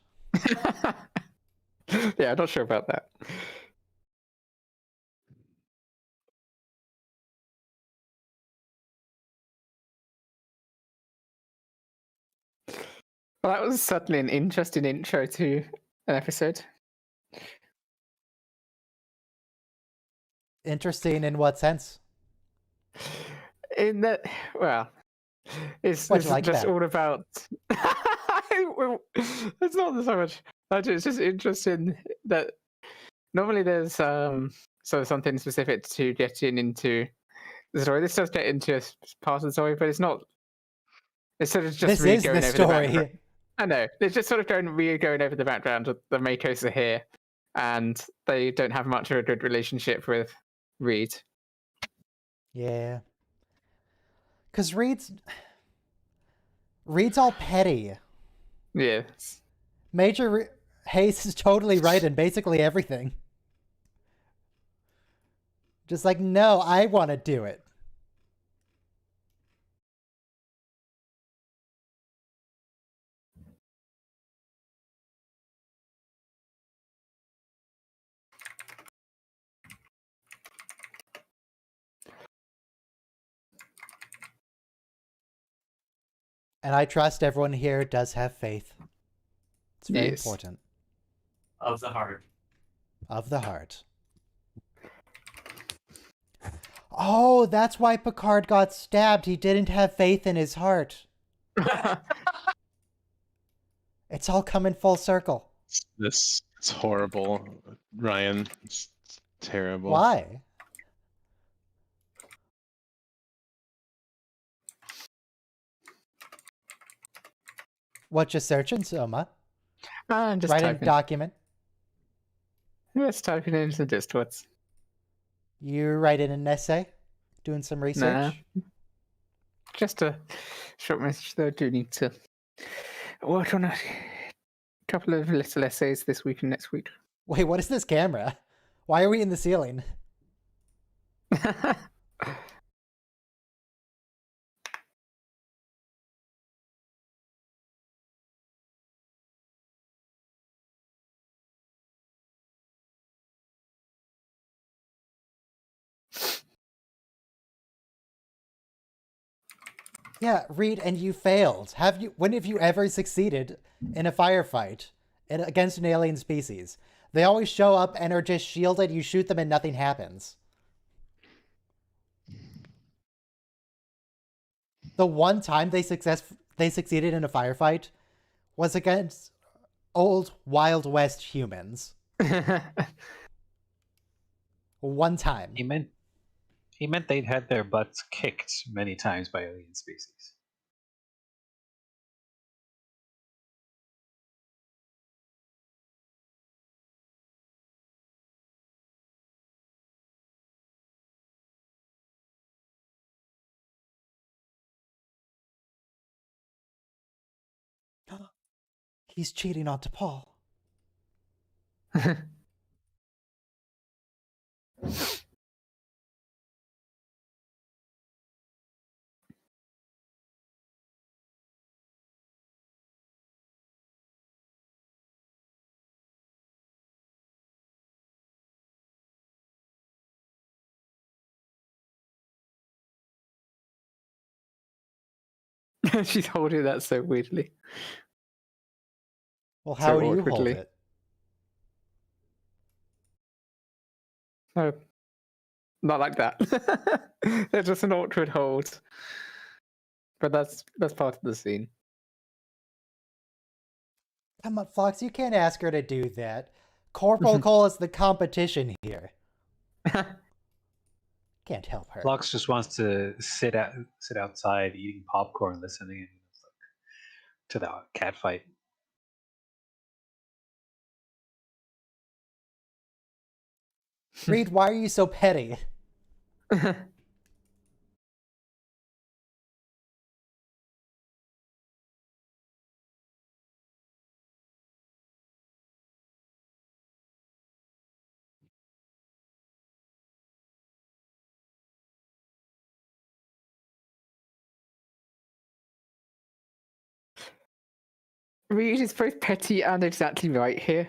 Yeah, I'm not sure about that. Well, that was certainly an interesting intro to an episode. Interesting in what sense? In that, well, it's What'd you like just about it? all about. Well, it's not so much. It's just interesting that normally there's something specific to getting into the story. This does get into a part of the story, but it's not. It's sort of just This really is going the over the background. story. I know. It's just sort of going over the background of the Makos are here, and they don't have much of a good relationship with Reed. Yeah. Because Reed's all petty. Yes. Major Hayes is totally right in basically everything. Just like, no, I want to do it. And I trust everyone here does have faith. It's very Yes. important. Of the heart. Of the heart. Oh, that's why Picard got stabbed. He didn't have faith in his heart. It's all coming full circle. It's horrible, Ryan. It's terrible. Why? What you searching, Soma? I'm just Write in typing. document. Just typing into the Discords. You write in an essay? Doing some research? just a short message though. I do need to work on a couple of little essays this week and next week. Wait, what is this camera? Why are we in the ceiling? Yeah, Reed, and you failed. When have you ever succeeded in a firefight against an alien species? They always show up and are just shielded, you shoot them and nothing happens. The one time they succeeded in a firefight was against old Wild West humans. One time. He meant they'd had their butts kicked many times by alien species. He's cheating on Paul. She's holding that so weirdly. Well, how So do you hold awkwardly. it? No, not like that. They're just an awkward hold. But that's part of the scene. Come on, Fox, you can't ask her to do that. Corporal Cole is the competition here. Can't help her. Lux just wants to sit outside eating popcorn, listening to the cat fight. Reed, why are you so petty? Reed is both petty and exactly right here.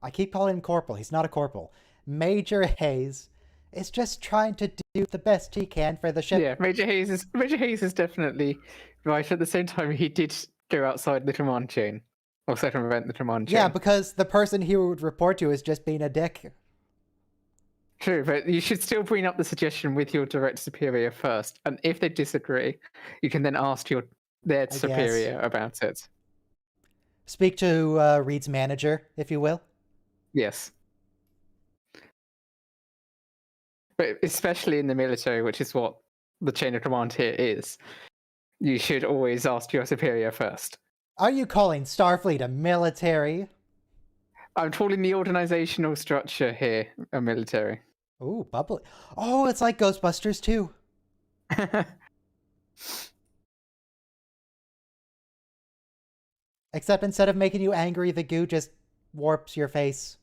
I keep calling him Corporal. He's not a corporal. Major Hayes is just trying to do the best he can for the ship. Yeah, Major Hayes is definitely right. At the same time, he did go outside the command chain, or circumvent the command chain. Yeah, because the person he would report to is just being a dick. True, but you should still bring up the suggestion with your direct superior first, and if they disagree, you can then ask their superior about it. Speak to Reed's manager, if you will. Yes. But especially in the military, which is what the chain of command here is, you should always ask your superior first. Are you calling Starfleet a military? I'm calling the organizational structure here a military. Ooh, bubbly. Oh, it's like Ghostbusters too. Except instead of making you angry, the goo just warps your face.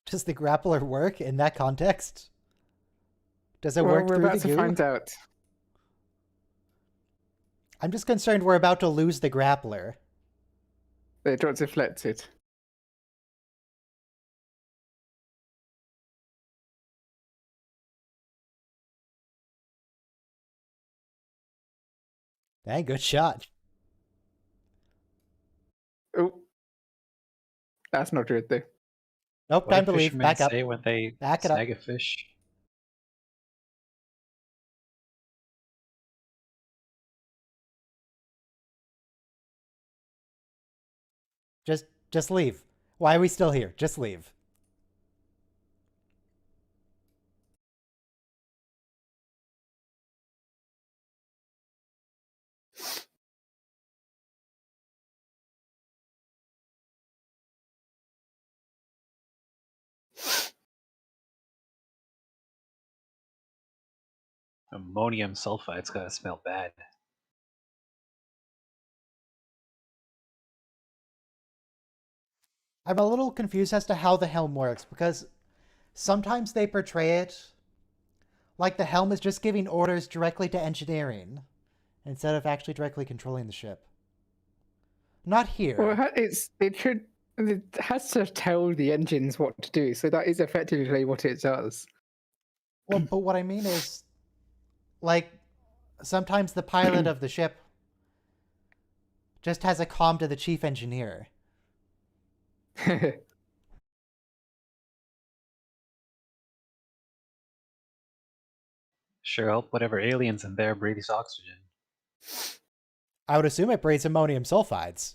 Does the grappler work in that context? Does it work we're through about the to goo? find out. I'm just concerned we're about to lose the grappler. It got deflected. Dang, good shot. Oh, that's not good though. Nope, What time do to leave. fishermen Back up. say when they Back it up. snag a fish? Just leave. Why are we still here? Just leave. Ammonium sulfide's gotta smell bad. I'm a little confused as to how the helm works because sometimes they portray it like the helm is just giving orders directly to engineering instead of actually directly controlling the ship. Not here. Well, it has to tell the engines what to do, so that is effectively what it does. Well, but what I mean is, like, sometimes the pilot of the ship just has a comm to the chief engineer. Sure hope whatever alien's in there breathes oxygen. I would assume it breathes ammonium sulfides.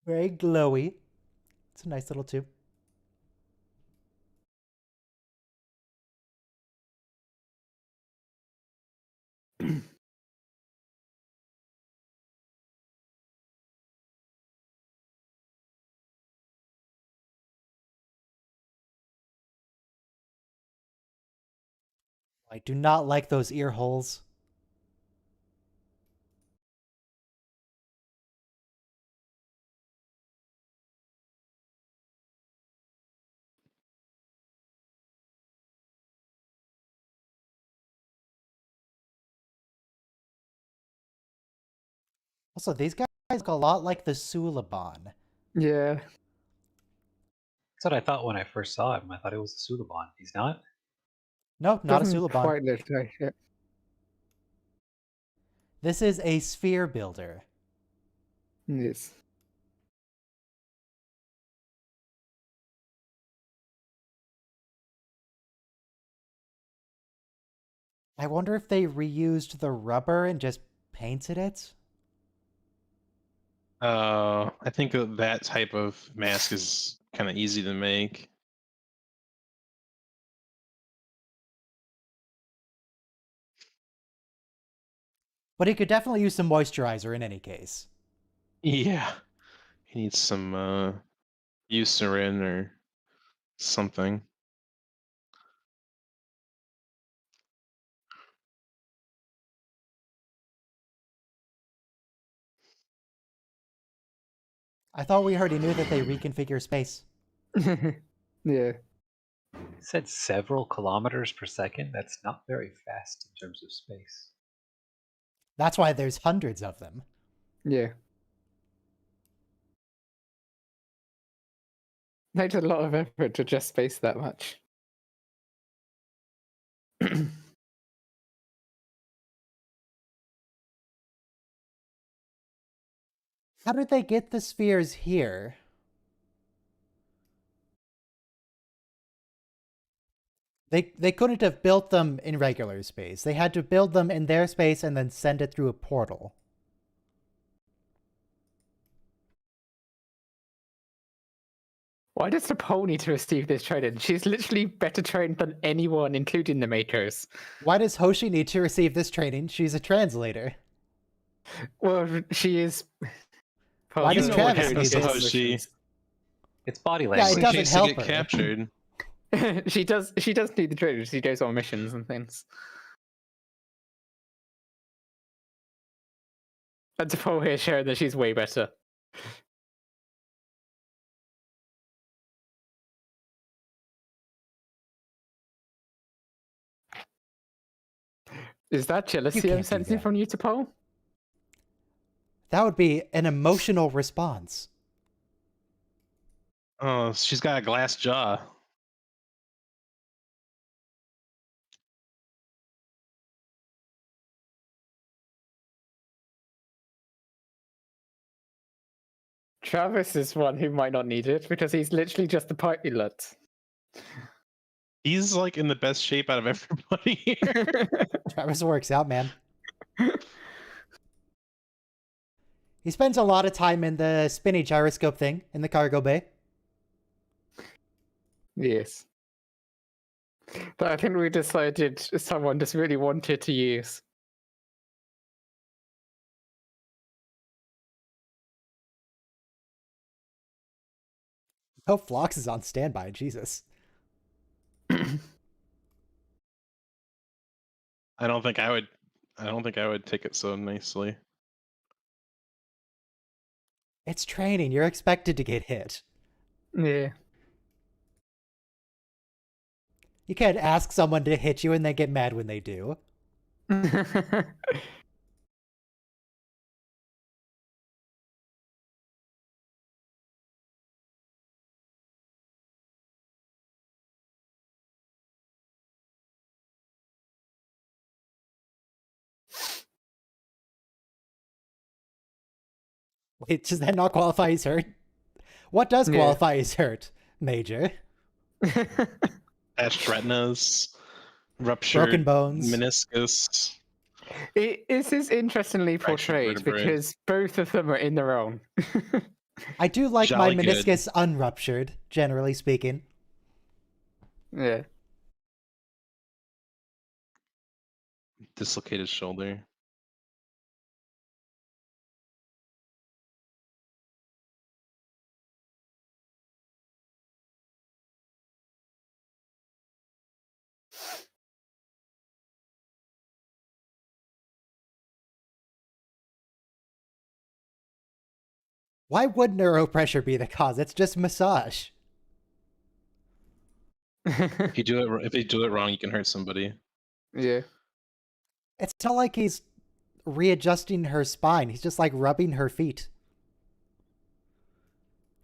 Very glowy. It's a nice little tube. I do not like those ear holes. Also, these guys look a lot like the Suliban. Yeah. That's what I thought when I first saw him. I thought it was a Suliban. He's not? No, not a Doesn't Suliban. quite look like it. This is a sphere builder. Yes. I wonder if they reused the rubber and just painted it? I think that type of mask is kind of easy to make. But he could definitely use some moisturizer in any case. Yeah, he needs some Eucerin or something. I thought we already knew that they reconfigure space. Yeah. It said several kilometers per second. That's not very fast in terms of space. That's why there's hundreds of them. Yeah. Takes a lot of effort to just space that much. How did they get the spheres here? They couldn't have built them in regular space. They had to build them in their space and then send it through a portal. Why does the pole need to receive this training? She's literally better trained than anyone, including the makers. Why does Hoshi need to receive this training? She's a translator. Well, she is. Why does You know what Travis happens need to this? Hoshi. It's body Yeah, language. it In doesn't case help they get her. captured. She does. She does need the training. She goes on missions and things. And to Paul here showing that she's way better. Is that jealousy can't I'm do sensing that. from you to Paul? That would be an emotional response. Oh, she's got a glass jaw. Travis is one who might not need it because he's literally just the pilot. He's like in the best shape out of everybody here. Travis works out, man. He spends a lot of time in the spinny gyroscope thing in the cargo bay. Yes. But I think we decided someone just really wanted to use. Oh, Phlox is on standby. Jesus. I don't think I would. I don't think I would take it so nicely. It's training. You're expected to get hit. Yeah. You can't ask someone to hit you and then get mad when they do. Wait, does that not qualify as hurt? What does Yeah. qualify as hurt, Major? Dashed retinas, ruptured Broken bones. meniscus. This is interestingly Fractured portrayed vertebrae. because both of them are in their own. I do like Jolly my good. meniscus unruptured, generally speaking. Yeah. Dislocated shoulder. Why would neuropressure be the cause? It's just massage. If you do it wrong, you can hurt somebody. Yeah. It's not like he's readjusting her spine. He's just like rubbing her feet.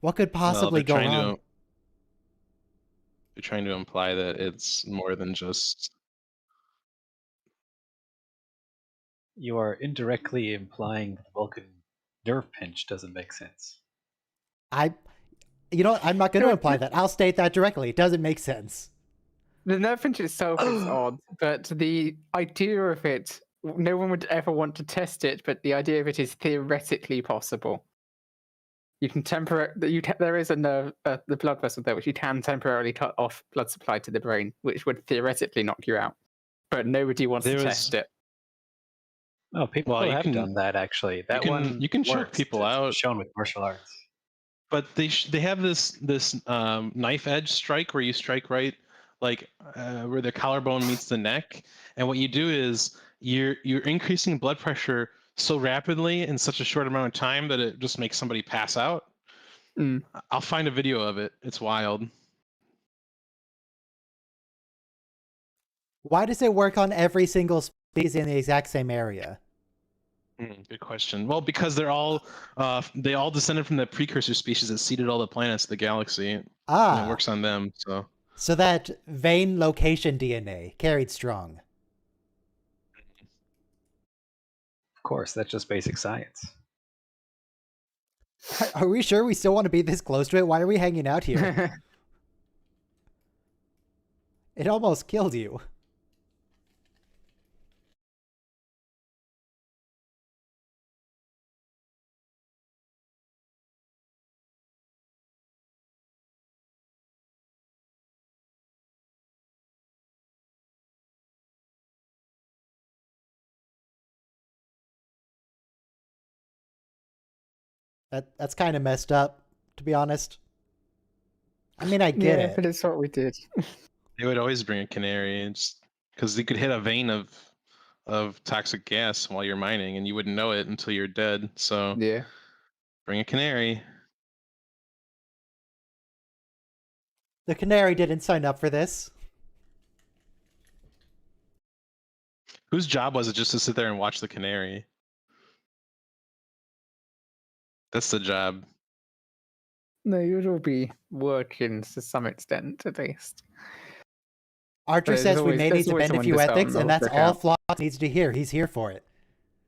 What could possibly go wrong? They're trying to imply that it's more than just. You are indirectly implying that the Vulcan nerve pinch doesn't make sense. You know what? I'm not going to imply that. I'll state that directly. It doesn't make sense. The nerve pinch itself is odd, but the idea of it, no one would ever want to test it, but the idea of it is theoretically possible. You can there is a nerve, the blood vessel there, which you can temporarily cut off blood supply to the brain, which would theoretically knock you out. But nobody wants to test it. Oh, people Well, you have can- done that actually. That you can choke works. people It's out. shown with martial arts. But they have this knife edge strike where you strike right, like where the collarbone meets the neck, and what you do is you're increasing blood pressure so rapidly in such a short amount of time that it just makes somebody pass out. Mm. I'll find a video of it. It's wild. Why does it work on every single species in the exact same area? Good question. Well, because they all descended from the precursor species that seeded all the planets of the galaxy. And it works on them. So that vein location DNA carried strong. Of course, that's just basic science. Are we sure we still want to be this close to it? Why are we hanging out here? It almost killed you. That's kind of messed up, to be honest. I mean, I get it. But it's what we did. They would always bring a canary, because you could hit a vein of toxic gas while you're mining, and you wouldn't know it until you're dead. So Yeah. bring a canary. The canary didn't sign up for this. Whose job was it just to sit there and watch the canary? That's the job. No, you would all be working to some extent, at least. Archer There's says we always- may there's need to always bend a someone few to tell ethics, them and to that's look all out. Floss needs to hear. He's here for it.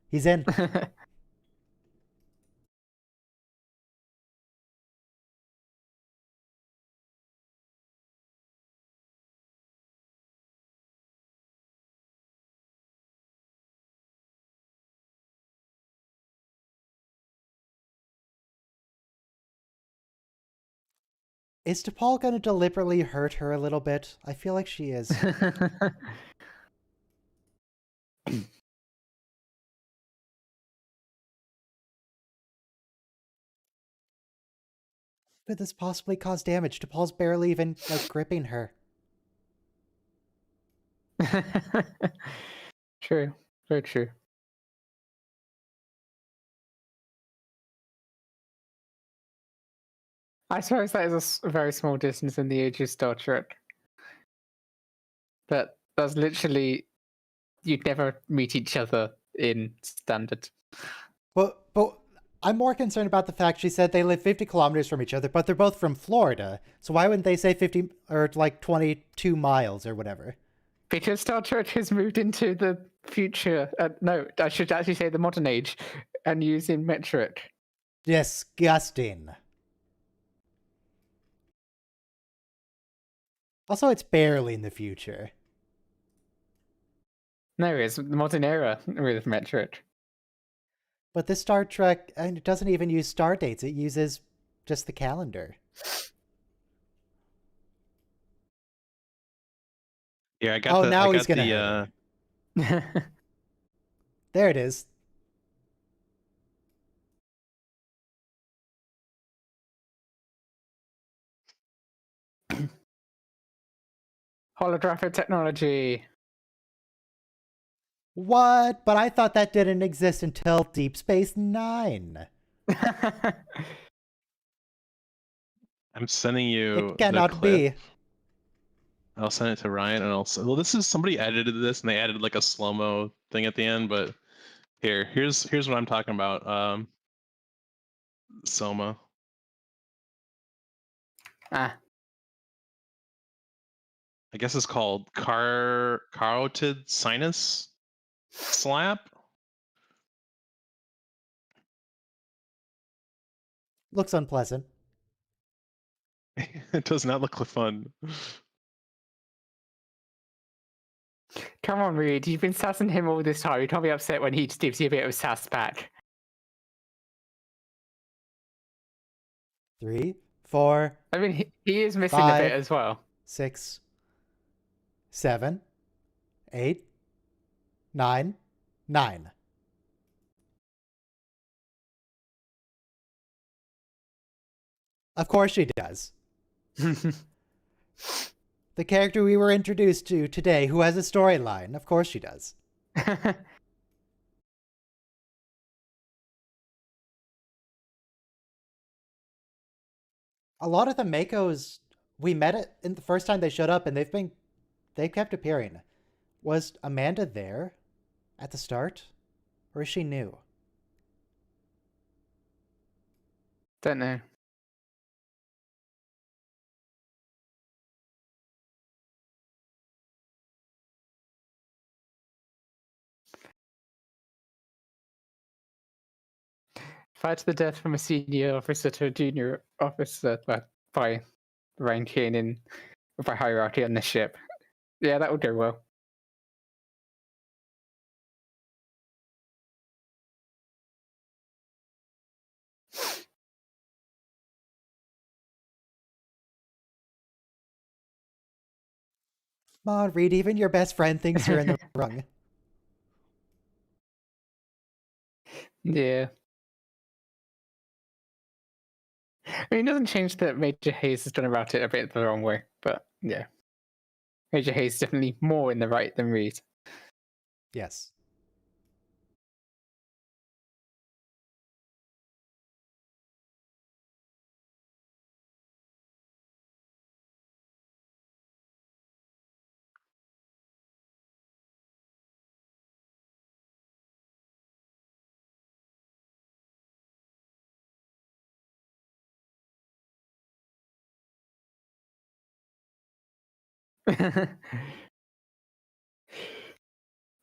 He's in. Is DePaul gonna deliberately hurt her a little bit? I feel like she is. Could this possibly cause damage? DePaul's barely even, like, gripping her. True. Very true. I suppose that is a very small distance in the age of Star Trek. But that's literally, you'd never meet each other in standard. But I'm more concerned about the fact she said they live 50 kilometers from each other, but they're both from Florida. So why wouldn't they say 50 or like 22 miles or whatever? Because Star Trek has moved into the future. No, I should actually say the modern age, and using metric. Disgusting. Also, it's barely in the future. No, it's the modern era with metric. But this Star Trek, and it doesn't even use star dates. It uses just the calendar. Yeah, I got Oh, the. now I he's got gonna the. hurt her. There it is. Holographic technology. What? But I thought that didn't exist until Deep Space Nine. I'm sending you. It cannot the clip. be. I'll send it to Ryan, and well, this is somebody edited this, and they added like a slow mo thing at the end. But here's what I'm talking about. Soma. Ah. I guess it's called carotid sinus slap. Looks unpleasant. It does not look fun. Come on, Reed. You've been sassing him all this time. You can't be upset when he just gives you a bit of sass back. 3, 4. I mean, he is missing a 5, bit as well. 6, 7, 8, 9, 9. Of course she does. The character we were introduced to today, who has a storyline. Of course she does. A lot of the Makos, we met it in the first time they showed up, and they kept appearing. Was Amanda there at the start, or is she new? Don't know. Fight to the death from a senior officer to a junior officer by ranking in by hierarchy on the ship. Yeah, that would go well. Come on, Reed, even your best friend thinks you're in the wrong. Yeah. I mean, it doesn't change that Major Hayes has done about it a bit the wrong way, but yeah. Major Hayes is definitely more in the right than Reed. Yes.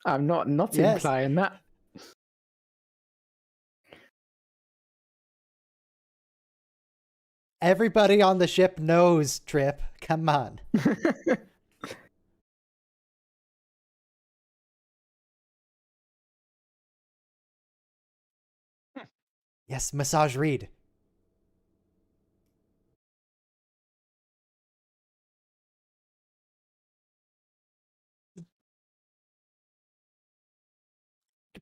I'm not Yes. implying that. Everybody on the ship knows, Trip. Come on. Yes, massage Reed.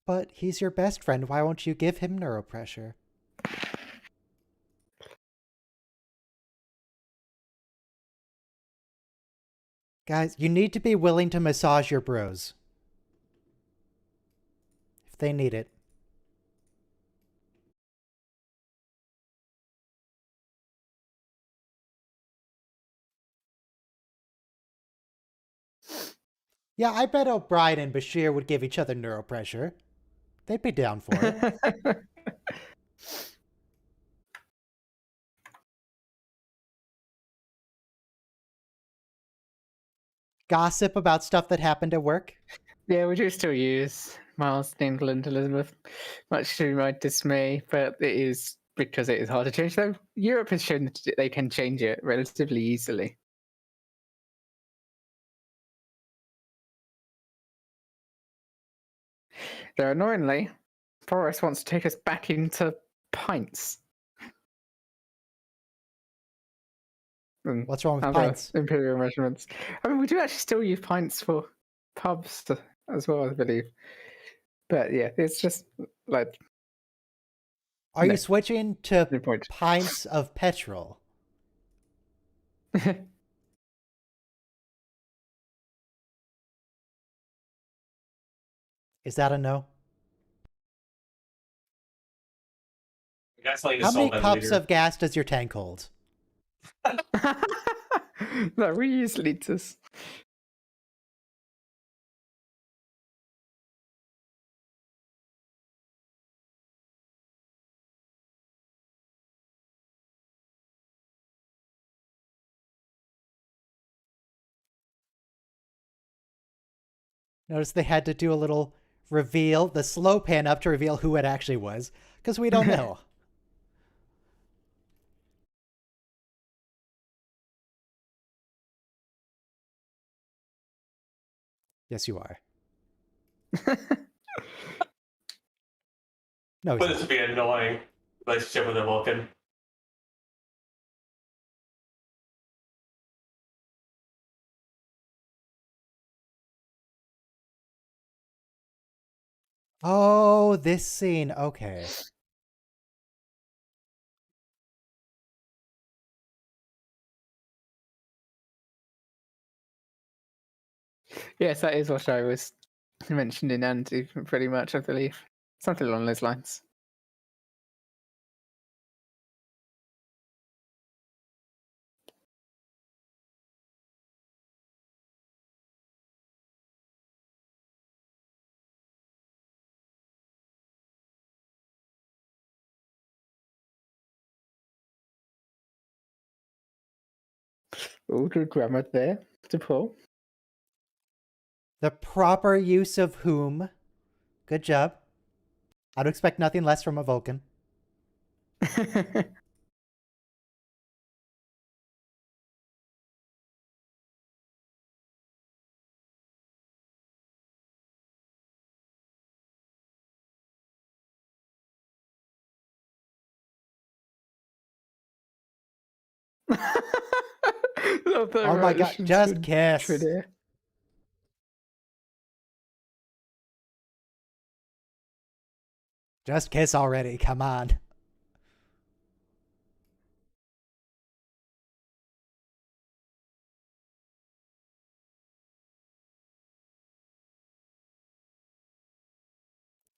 But he's your best friend. Why won't you give him neuropressure? Guys, you need to be willing to massage your bros. If they need it. Yeah, I bet O'Brien and Bashir would give each other neuropressure. They'd be down for it. Gossip about stuff that happened at work? Yeah, we do still use Miles, England, Elizabeth, much to my dismay, but it is because it is hard to change. Though Europe has shown that they can change it relatively easily. Though annoyingly, Boris wants to take us back into pints. And What's wrong with other pints? imperial measurements. I mean, we do actually still use pints for pubs as well, I believe. But yeah, it's just like Are No. you switching to no point. pints of petrol? Is that a no? Gasoline How is many sold at a cups liter. of gas does your tank hold? No, we use liters. Notice they had to do a little reveal, the slow pan up to reveal who it actually was, because we don't know. Yes, you are. No, But he's this not. would be an annoying relationship with a Vulcan. Oh, this scene. Okay. Yes, that is what I was mentioning, Andy, pretty much, I believe. Something along those lines. Oh, good grammar there to pull. The proper use of whom. Good job. I'd expect nothing less from a Vulcan. Love that Oh my god, reaction just to kiss. Twitter. Just kiss already, come on.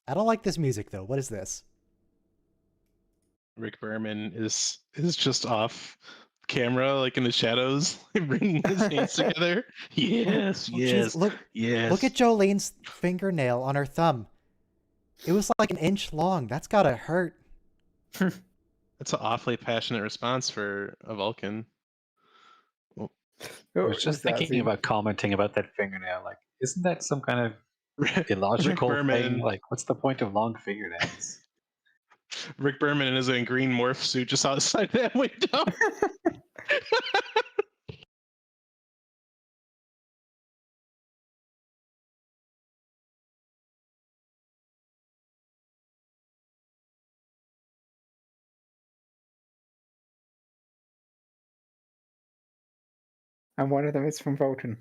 I don't like this music though. What is this? Rick Berman is just off camera, like in the shadows, bringing his hands together. Yes, Oh, jeez, yes, look yes. at Jolene's fingernail on her thumb. It was like an inch long. That's gotta hurt. That's an awfully passionate response for a Vulcan. I Oh, was just thinking about commenting about that fingernail. Like, isn't that some kind of Rick illogical thing? Berman. Like, what's the point of long fingernails? Rick Berman is in a green morph suit just outside that window. And one of them is from Vulcan.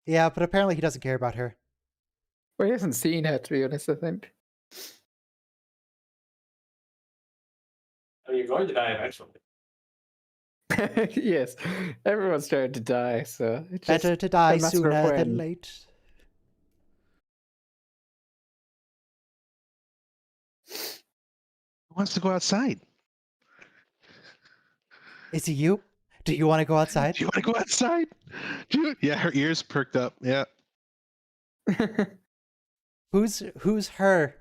Yeah, but apparently he doesn't care about her. Well, he hasn't seen her, to be honest, I think. I mean, you're going to die eventually. Yes, everyone's trying to die, so it's just Better to die a matter of sooner than when. late. Who wants to go outside? Is it you? Do you want to go outside? Do you want to go outside? Yeah, her ears perked up. Yeah. Who's her?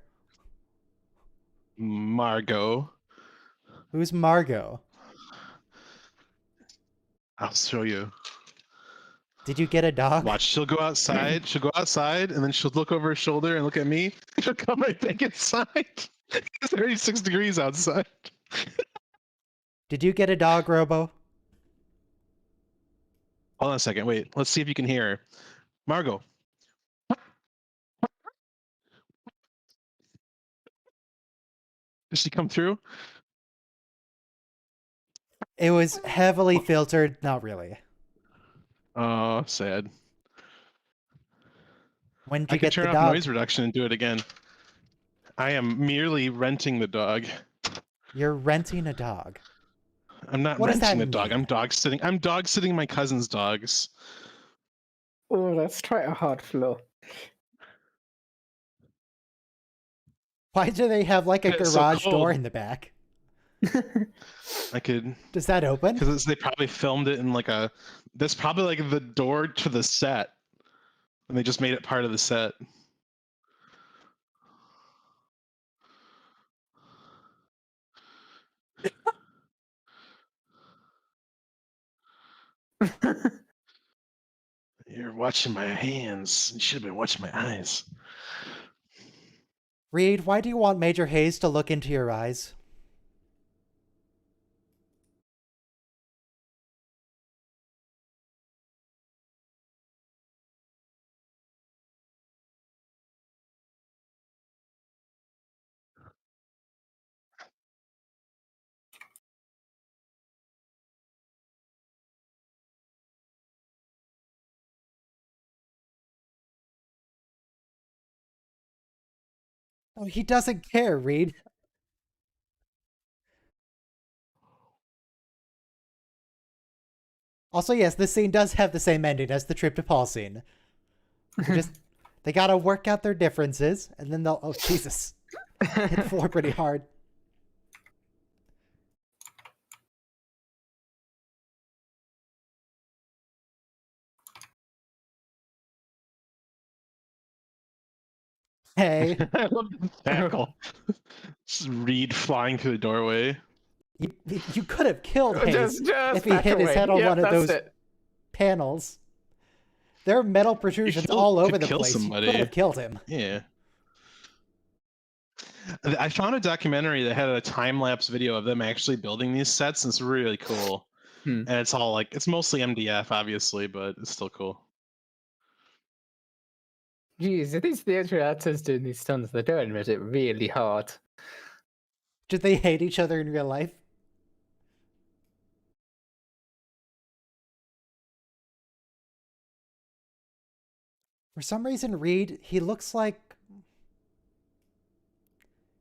Margot. Who's Margot? I'll show you. Did you get a dog? Watch, she'll go outside. She'll go outside, and then she'll look over her shoulder and look at me. She'll come right back inside. It's 36 degrees outside. Did you get a dog, Robo? Hold on a second. Wait. Let's see if you can hear her. Margot. Did she come through? It was heavily filtered. Not really. Oh, sad. When did I you can get turn the off dog? noise reduction and do it again. I am merely renting the dog. You're renting a dog. I'm not What does renting that the dog. mean? I'm dog sitting. I'm dog sitting my cousin's dogs. Oh, that's quite a hard floor. Why do they have like a It's so garage door cold. in the back? I could, Does that open? because they probably filmed it in like a. That's probably like the door to the set, and they just made it part of the set. You're watching my hands. You should have been watching my eyes. Reed, why do you want Major Hayes to look into your eyes? Oh, he doesn't care, Reed. Also, yes, this scene does have the same ending as the trip to Paul scene. They gotta work out their differences, and then they'll. Oh, Jesus. Hit the floor pretty hard. Hey, I love the tackle. Just Reed flying through the doorway. you could have killed Hayes just if he back hit his away. head on Yep, one of that's those it. panels. There are metal protrusions all over the kill place. somebody. You could have killed him. Yeah. I found a documentary that had a time lapse video of them actually building these sets, and it's really cool. Hmm. And it's all like, it's mostly MDF, obviously, but it's still cool. Jeez, if these theatre actors doing these stunts, they're doing it really hard. Did they hate each other in real life? For some reason, Reed, he looks like...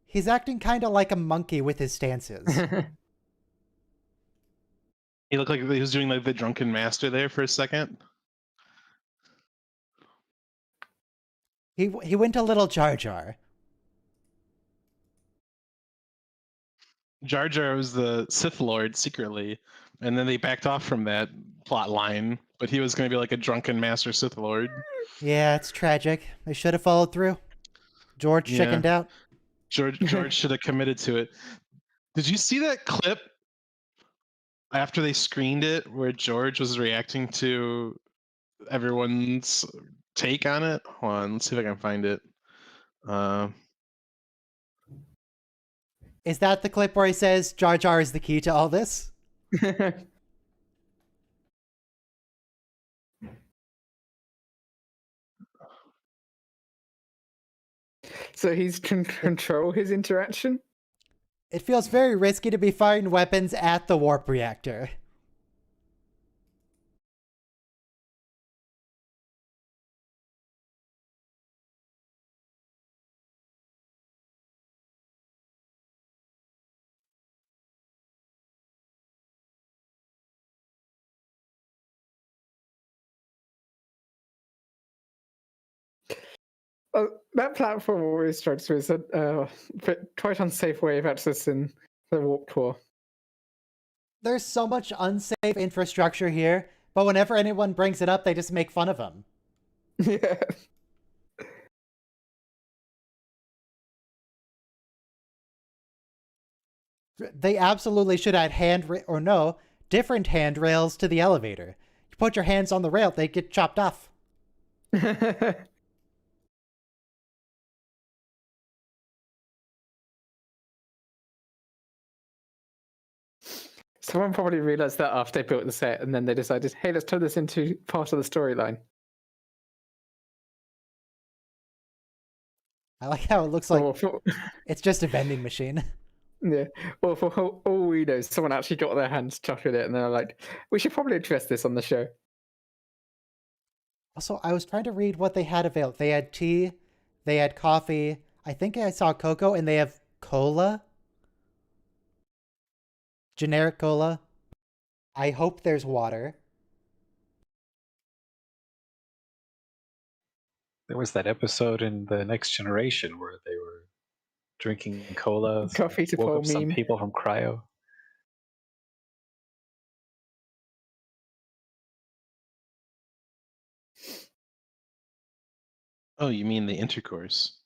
He's acting kind of like a monkey with his stances. He looked like he was doing like the drunken master there for a second. He went a little Jar Jar. Jar Jar was the Sith Lord secretly, and then they backed off from that plot line, but he was going to be like a drunken master Sith Lord. Yeah, it's tragic. They should have followed through. George Yeah. chickened out. George should have committed to it. Did you see that clip after they screened it where George was reacting to everyone's take on it? Hold on, let's see if I can find it. Is that the clip where he says Jar Jar is the key to all this? So he's control his interaction? It feels very risky to be firing weapons at the warp reactor. That platform always strikes me as a quite unsafe way of accessing the warp core. There's so much unsafe infrastructure here, but whenever anyone brings it up, they just make fun of them. Yeah. They absolutely should add different handrails to the elevator. You put your hands on the rail, they get chopped off. Someone probably realized that after they built the set, and then they decided, hey, let's turn this into part of the storyline. I like how it looks like Or for, it's just a vending machine. yeah. Or for all we know, someone actually got their hands stuck in it, and they're like, we should probably address this on the show. Also, I was trying to read what they had available. They had tea, they had coffee, I think I saw cocoa, and they have cola. Generic cola. I hope there's water. There was that episode in The Next Generation where they were drinking cola. Coffee to woke pull up some meme. people from cryo. Oh, you mean the intercourse?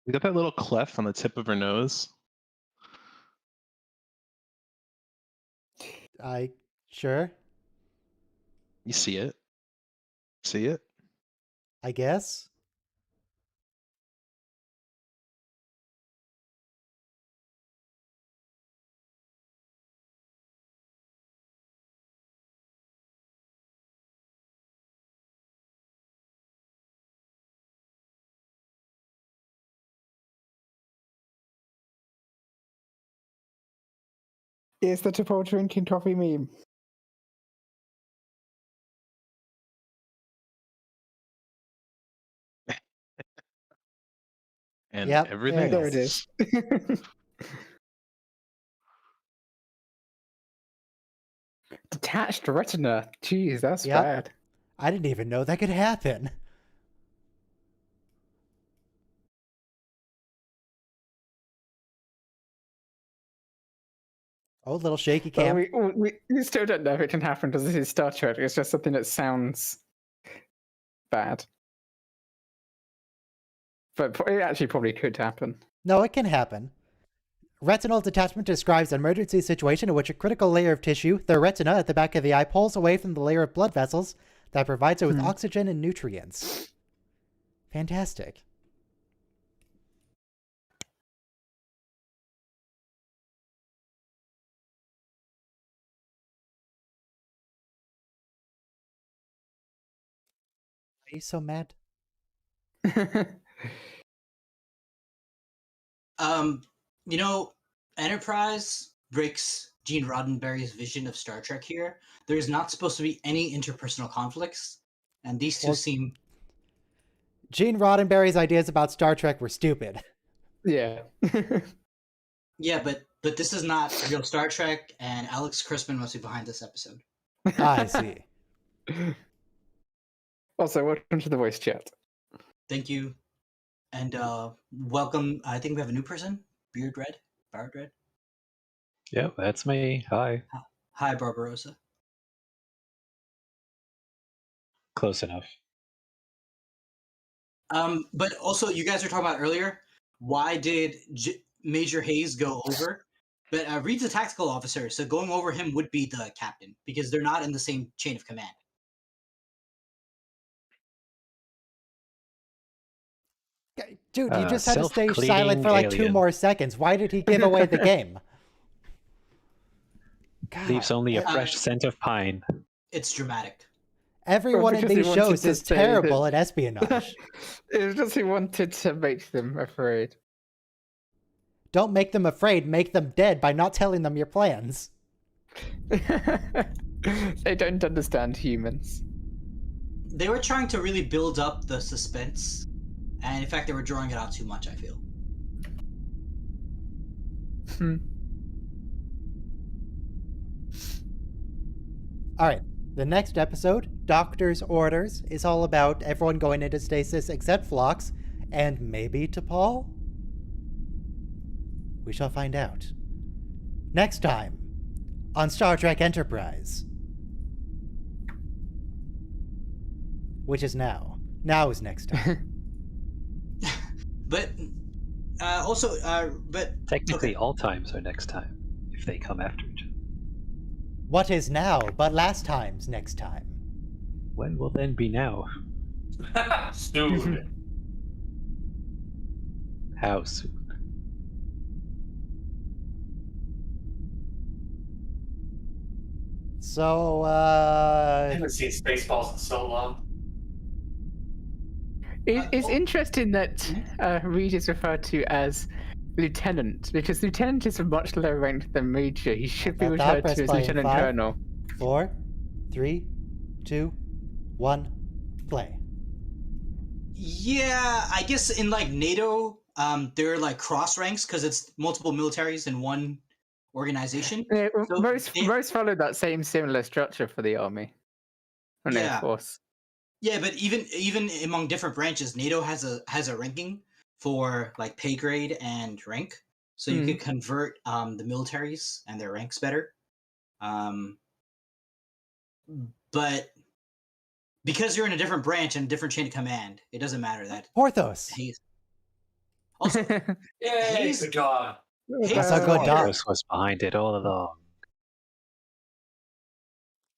You got that little cleft on the tip of her nose. Sure, You see it? See it? I guess. Is the typical drinking coffee meme? And Yep, everything there There else. it is. Detached retina. Jeez, that's Yep. bad. I didn't even know that could happen. Oh, little shaky Well, cam. we still don't know if it can happen because this is Star Trek. It's just something that sounds bad. But it actually probably could happen. No, it can happen. Retinal detachment describes an emergency situation in which a critical layer of tissue, the retina at the back of the eye, pulls away from the layer of blood vessels that provides it with oxygen and nutrients. Fantastic. Are you so mad? You know, Enterprise breaks Gene Roddenberry's vision of Star Trek here. There's not supposed to be any interpersonal conflicts, and these two Well, seem... Gene Roddenberry's ideas about Star Trek were stupid. Yeah. Yeah, but this is not real Star Trek, and Alex Christman must be behind this episode. I see. Also, welcome to the voice chat. Thank you. And welcome. I think we have a new person, Beard Red. Yep, that's me. Hi. Hi, Barbarossa. Close enough. But also, you guys were talking about earlier, why did Major Hayes go over? But Reed's a tactical officer, so going over him would be the captain, because they're not in the same chain of command. Dude, you just had to stay silent for like 2 alien. more seconds. Why did he give away the game? God. Leaves only a fresh scent of pine. It's dramatic. Everyone in because he these wanted shows to is say terrible that- at espionage. It was just he wanted to make them afraid. Don't make them afraid, make them dead by not telling them your plans. They don't understand humans. They were trying to really build up the suspense, and in fact, they were drawing it out too much. I feel. Hmm. Alright, the next episode, Doctor's Orders, is all about everyone going into stasis except Phlox, and maybe T'Pol? We shall find out. Next time, on Star Trek Enterprise. Which is now. Now is next time. But but Technically, all times are next time if they come after each other. What is now, but last time's next time? When will then be now? Soon. How soon? So, I haven't seen Spaceballs in so long. It's interesting that Reed is referred to as Lieutenant, because Lieutenant is a much lower rank than Major. He should be Got that. referred Press to as play in Lieutenant 5, Colonel. 4, 3, 2, 1, play. yeah, I guess in like NATO, they're like cross ranks because it's multiple militaries in one organization. Yeah, So most follow that same similar structure for the Army and Air Yeah. Force. Yeah, but even among different branches, NATO has a ranking for like pay grade and rank, so you could convert the militaries and their ranks better. But because you're in a different branch and a different chain of command, it doesn't matter that. Porthos! Hayes. Also, Yay, Hayes- good job. Hayes That's is a the good leader- dog. Porthos was behind it all along.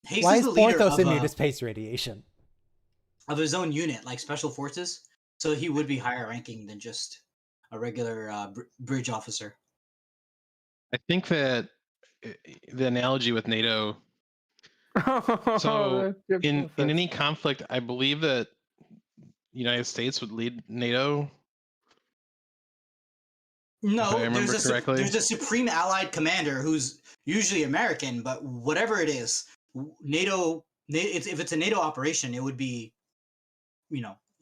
Hayes Why is is the leader Porthos of, immune to space radiation? of his own unit, like special forces. So he would be higher ranking than just a regular bridge officer. I think that the analogy with NATO. So in any conflict, I believe that United States would lead NATO. No, I remember correctly. there's a supreme allied commander who's usually American, but whatever it is, NATO. If it's a NATO operation, it would be,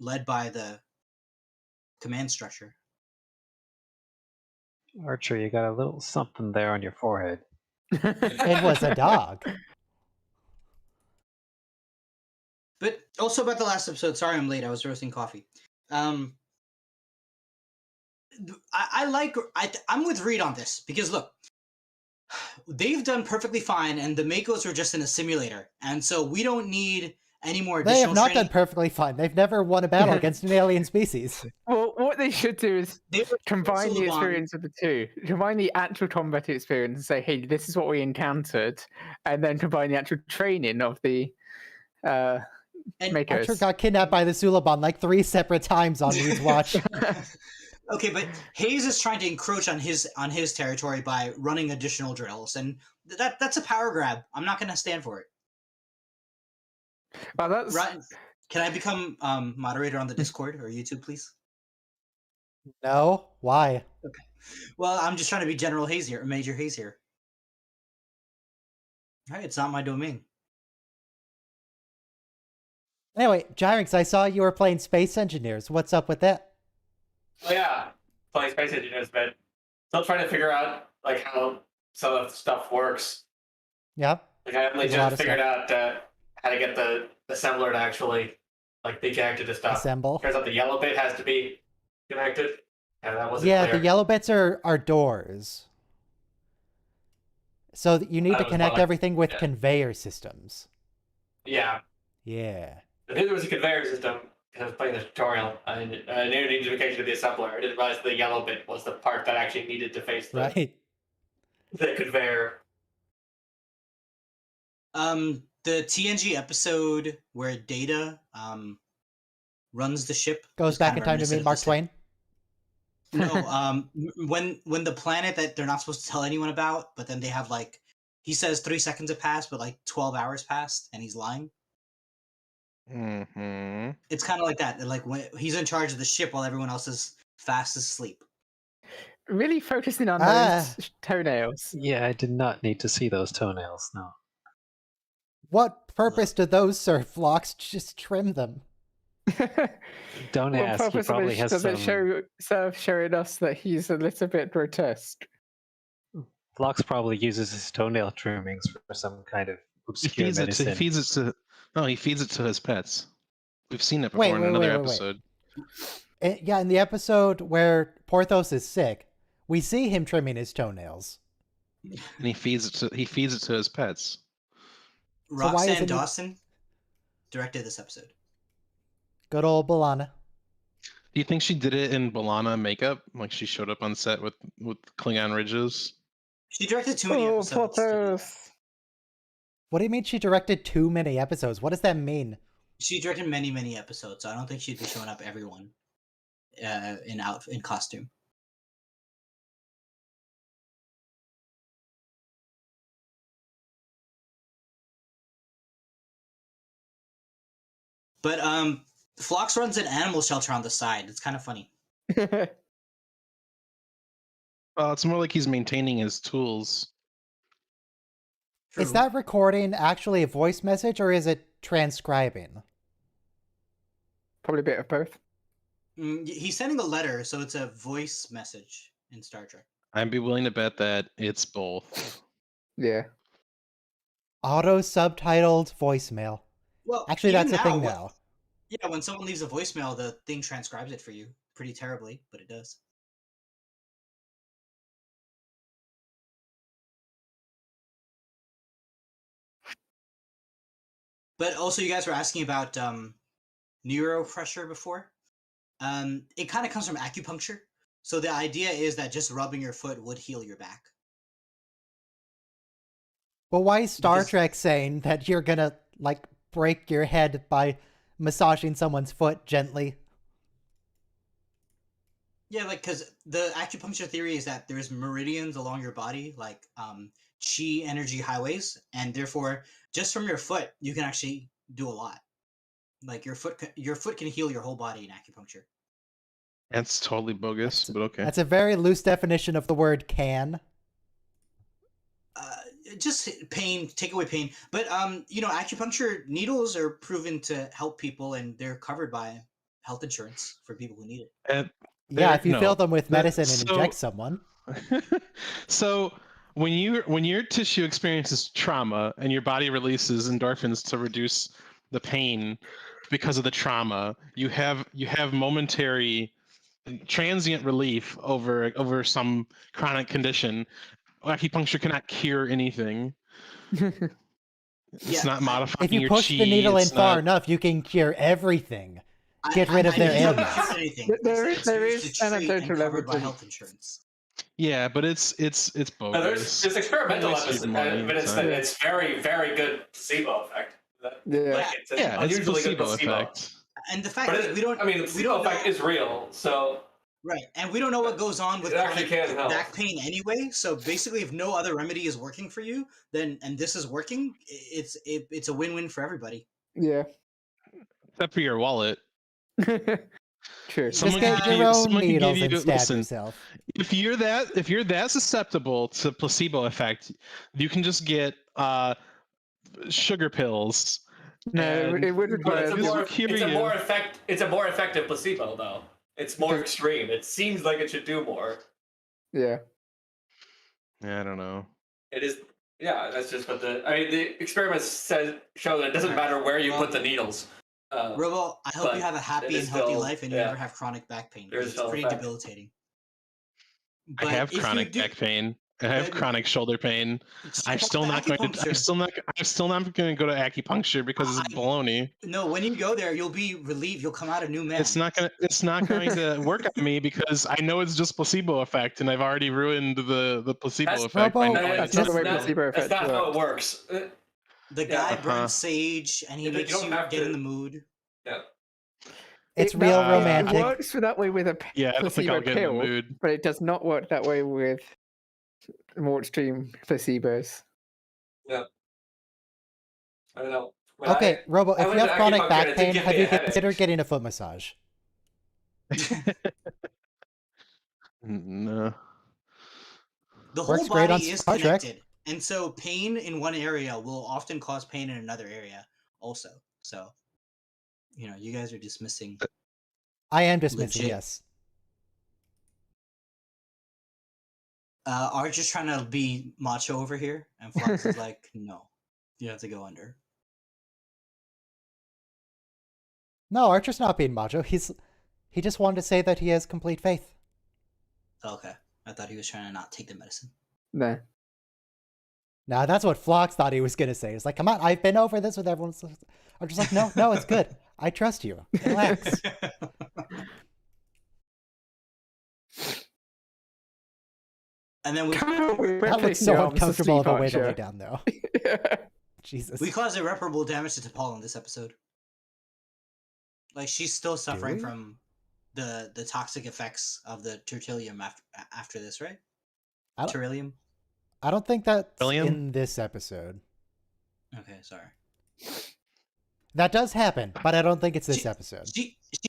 led by the command structure. Archer, you got a little something there on your forehead. It was a dog. But also about the last episode. Sorry, I'm late. I was roasting coffee. I'm with Reed on this because look, they've done perfectly fine, and the Makos are just in a simulator, and so we don't need any more They additional have not training. done perfectly fine. They've never won a battle against an alien species. Well, what they should do is They were combine the Suleiman. experience of the two. Combine the actual combat experience and say, hey, this is what we encountered, and then combine the actual training of the And- Makos. Archer got kidnapped by the Suliban like 3 separate times on Reed's watch. Okay, but Hayes is trying to encroach on his territory by running additional drills, and that's a power grab. I'm not going to stand for it. Well, that's Right? Can I become moderator on the Discord or YouTube, please? No? Why? Well, I'm just trying to be General Hayes here, or Major Hayes here. All right, it's not my domain. Anyway, Gyrinx, I saw you were playing Space Engineers. What's up with that? Oh yeah, playing Space Engineers, but still trying to figure out like how some of the stuff works. Yeah? Like I haven't There's a lot just of figured out how to get the assembler to actually like be connected to stuff. Assemble. Turns out the yellow bit has to be connected, and that wasn't Yeah, clear. the yellow bits are doors. So you need That to was connect more like- everything with yeah. conveyor systems. Yeah, Yeah. I knew there was a conveyor system because I was playing the tutorial. I knew it needed to be connected to the assembler. I didn't realize the yellow bit was the part that actually needed to face the, Right. the conveyor. The TNG episode where Data runs the ship Goes was back kind in of time to meet reminiscent Mark of Twain. No, when the planet that they're not supposed to tell anyone about, but then they have like, he says 3 seconds have passed, but like 12 hours passed, and he's lying. Mm-hmm. It's kind of like that. Like when he's in charge of the ship while everyone else is fast asleep. Really focusing on Ah. those toenails. Yeah, I did not need to see those toenails. No. What purpose do those serve, Phlox? Just trim them. Don't What ask. He purpose probably has does some. it serve showing us that he's a little bit grotesque? Phlox probably uses his toenail trimmings for some kind of He obscure feeds it. medicine. He feeds it to. No, he feeds it to his pets. We've seen it before in another episode. Yeah, in the episode where Porthos is sick, we see him trimming his toenails. And he feeds it to. He feeds it to his pets. So why Roxanne isn't he- Dawson directed this episode. Good old Balana. Do you think she did it in Balana makeup? Like she showed up on set with Klingon ridges? She directed too many Oh, episodes. to do that. Porthos. What do you mean she directed too many episodes? What does that mean? She directed many episodes, so I don't think she'd be showing up everyone in costume. But Phlox runs an animal shelter on the side. It's kind of funny. Well, it's more like he's maintaining his tools. Is True. that recording actually a voice message or is it transcribing? Probably a bit of both. He's sending a letter, so it's a voice message in Star Trek. I'd be willing to bet that it's both. Yeah. Auto subtitled voicemail. Well, Actually, even that's a thing when- now. Yeah, when someone leaves a voicemail, the thing transcribes it for you pretty terribly, but it does. But also, you guys were asking about neuropressure before. It kind of comes from acupuncture. So the idea is that just rubbing your foot would heal your back. But why is Star Because- Trek saying that you're gonna, like, break your head by massaging someone's foot gently? Yeah, like because the acupuncture theory is that there's meridians along your body, like chi energy highways, and therefore, just from your foot, you can actually do a lot. Like your foot can heal your whole body in acupuncture. That's totally bogus, but okay. That's a very loose definition of the word can. Just pain, take away pain. But acupuncture needles are proven to help people, and they're covered by health insurance for people who need it. And Yeah, if you no. fill them with That- medicine and so- inject someone. So when your tissue experiences trauma and your body releases endorphins to reduce the pain because of the trauma, you have momentary transient relief over some chronic condition. Acupuncture cannot cure anything. It's Yeah, not modifying If you your push chi. the needle in it's far not- enough, you can cure everything. Get rid of their mean, you don't ailments. cure anything. There It's is used to treat and anecdotal covered by evidence. health insurance. Yeah, but it's No, bogus. there's experimental Waste evidence, your money, but it's so- it's very very good placebo effect. Yeah. Like it's an Yeah, it's unusually good placebo placebo. effect. And the fact But is, we don't. I mean, the we placebo don't effect know, is real. So right, and we don't know what goes on with It actually chronic can help. back pain anyway. So basically, if no other remedy is working for you, then and this is working, it's a win-win for everybody. Yeah. Except for your wallet. True. Someone Just could get give your you- own someone could give needles you- and stab listen, yourself. If you're that susceptible to placebo effect, you can just get sugar pills. No, and- it would But require. it's a This more will cure it's a you. more effective placebo though. It's more extreme. It seems like it should do more. Yeah. I don't know. It is. Yeah, that's just what the experiments show that it doesn't matter where you put the needles. Robo, I hope but you have a it happy is and healthy still- life and you yeah. never have chronic back pain. There's It's still pretty effect. debilitating. I But have if you chronic do- back pain. I have But- chronic shoulder pain. check I'm out still the not going to. I'm acupuncture. still not going to go to acupuncture because it's I- baloney. No, when you go there, you'll be relieved. You'll come out a new man. It's not going to work on me because I know it's just placebo effect, and I've already ruined the placebo That's- effect. by Robo- knowing That's it's not the way just- placebo That's effect not how it works. works. The Yeah. guy Uh-huh. burns sage and he You makes don't you have get to- in the mood. Yeah. It's It- real no, romantic. It works for that way with a Yeah, I don't think placebo I'll get in the pill, mood. but it does not work that way with more extreme placebos. I don't know. When Okay, Robo, I if you went have to chronic acupuncture back and it pain, did give have me you a headache. considered getting a foot massage? No. The whole Works great on body is Star Trek. connected, and so pain in one area will often cause pain in another area, also. So, you guys are dismissing I am dismissing, legit. yes. Arch is trying to be macho over here, and Flux is like, no, you have to go under. No, Archer's not being macho. He just wanted to say that he has complete faith. Okay, I thought he was trying to not take the medicine. No. Now that's what Flox thought he was gonna say. It's like, come on, I've been over this with everyone. Archer's like, no, it's good. I trust you. Relax. And then That looks so uncomfortable of a way to lay down, though. Jesus. we caused irreparable damage to T'Pol in this episode. Like, she's still suffering we? from the toxic effects of the tertullium after this, right? I don't- Terrillium? I don't think that's William? in this episode. Okay, sorry. That does happen, but I don't think it's this episode.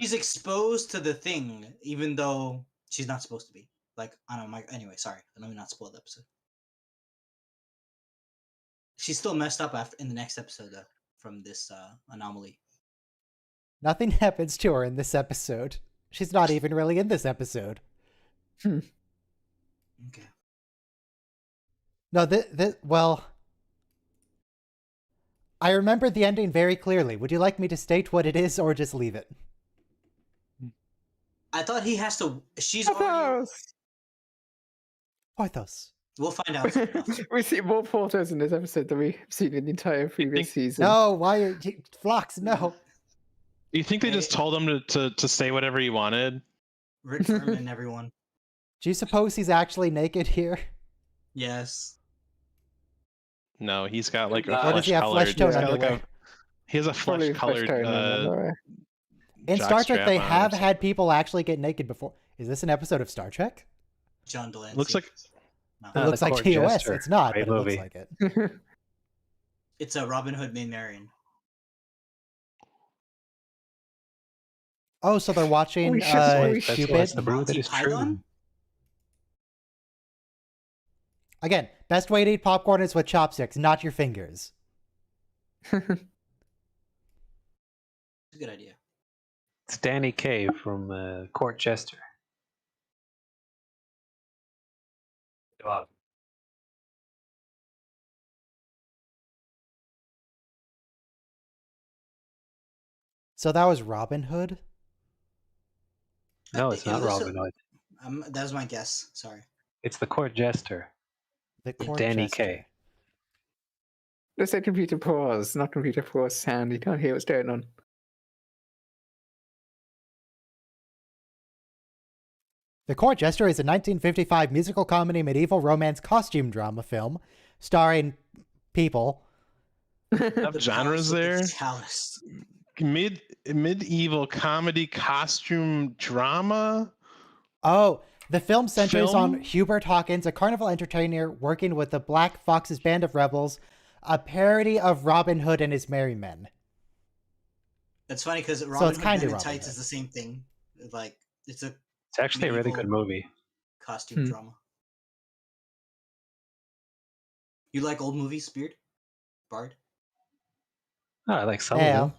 She's exposed to the thing, even though she's not supposed to be. Like, I don't know. Anyway, sorry. Let me not spoil the episode. She's still messed up in the next episode, though, from this anomaly. Nothing happens to her in this episode. She's not even really in this episode. Okay. No, well, I remember the ending very clearly. Would you like me to state what it is or just leave it? I thought he has to. She's already. Porthos. We'll find out. We see more photos in this episode than we've seen in the entire previous season. No, why are you... Flox, no. Do you think they just told him to say whatever he wanted? Rick Furman, everyone. Do you suppose he's actually naked here? Yes. No, he's got like a Or does he have flesh flesh colored. tone He's got like underwear? he has a Probably flesh colored tone underwear. In jock Star Trek, strap they on or have something. had people actually get naked before. Is this an episode of Star Trek? John Delancey. Looks like It The looks like Court TOS. Jester. It's not, Great but it looks movie. like it. It's a Robin Hood Maid Marian. Oh, so they're watching We should- we should- Cupid? That's the brew that Monty is Python? true. Again, best way to eat popcorn is with chopsticks, not your fingers. It's a good idea. It's Danny Kaye from Court Jester. So that was Robin Hood? No, it's It not looks- Robin Hood. That was my guess. Sorry. It's the Court Jester. The Court Danny Jester. Kaye. Let's say computer pause, not computer pause sound. You can't hear what's going on. The Court Jester is a 1955 musical comedy medieval romance costume drama film starring people. Enough genres there. Chalice. Medieval comedy costume drama. Oh, the film centers on Film? Hubert Hawkins, a carnival entertainer working with the Black Fox's band of rebels, a parody of Robin Hood and his merry men. It's funny because Robin it's Hood kinda Men in Robin Tights Hood. is the same thing. Like, it's a It's actually a really good Medieval- movie. costume Hmm. drama. You like old movies, Beard? Bard? Oh, I like some of Yeah. them.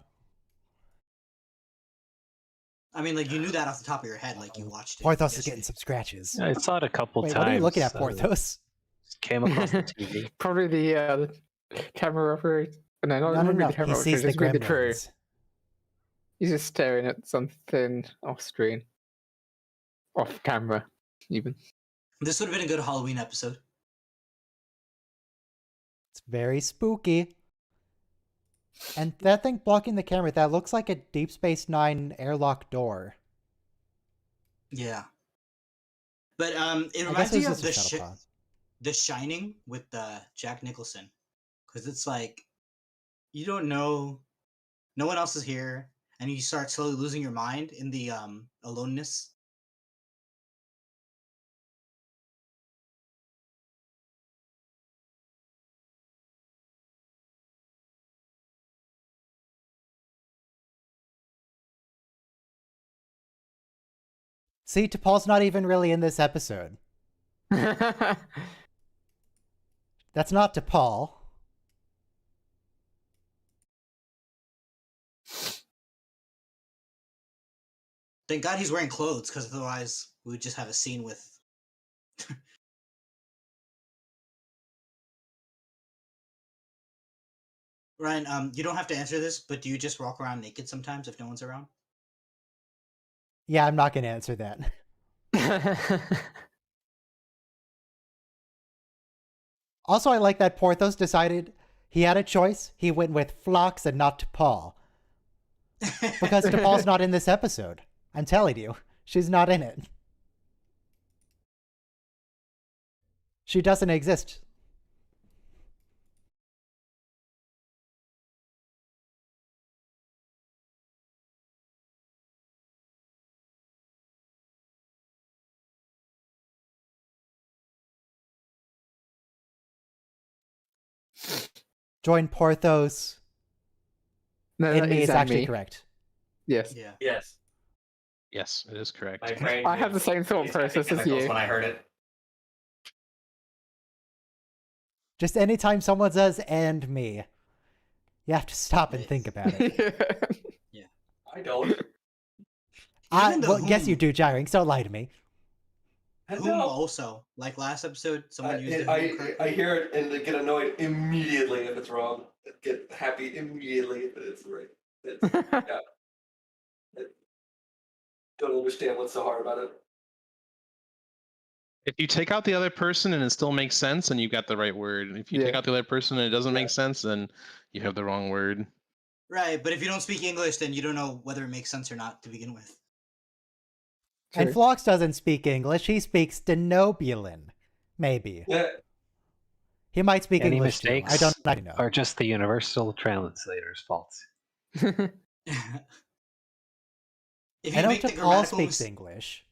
I mean, like, you knew that off the top of your head, like, you watched it. Porthos is yesterday. getting some scratches. I saw it a couple Wait, times. what are you looking at, so Porthos? just came across the TV. Probably the camera operator. No, not No, really the he camera sees operator. the Just read the crew. gremlins. He's just staring at something off screen, off camera, even. This would have been a good Halloween episode. It's very spooky. And that thing blocking the camera, that looks like a Deep Space Nine airlock door. Yeah. But it I guess reminds it me was of just a shuttle pod. The Shining with Jack Nicholson. Because it's like, you don't know, no one else is here, and you start slowly losing your mind in the aloneness. See, T'Pol's not even really in this episode. That's not T'Pol. Thank God he's wearing clothes, because otherwise we would just have a scene with. Ryan, you don't have to answer this, but do you just walk around naked sometimes if no one's around? Yeah, I'm not going to answer that. Also, I like that Porthos decided he had a choice. He went with Phlox and not T'Pol. Because T'Pol's not in this episode. I'm telling you, she's not in it. She doesn't exist. Join Porthos. No, In me is actually me. correct. Yes. Yeah. Yes. Yes, it is correct. My brain. I have the same thought released happy process as chemicals you. when I heard it. Just anytime someone says "and me," you have to stop and think about it. I don't. Even the Well, guess you whom- do, Gyrinx. Don't lie to me. I Whom know. also, like last episode, someone used the I whom correctly. I hear it and I get annoyed immediately if it's wrong. I get happy immediately if it's right. It's, yeah. I don't understand what's so hard about it. If you take out the other person and it still makes sense, then you got the right word. If you take Yeah. out the other person and it doesn't Yeah. make sense, then you have the wrong word. Right, but if you don't speak English, then you don't know whether it makes sense or not to begin with. And True. Phlox doesn't speak English. He speaks Denobulan. Maybe. Yeah. He might speak Any English too. mistakes I don't know. are just the universal translator's fault. If I know make the T'Pol grammatical speaks mis- English.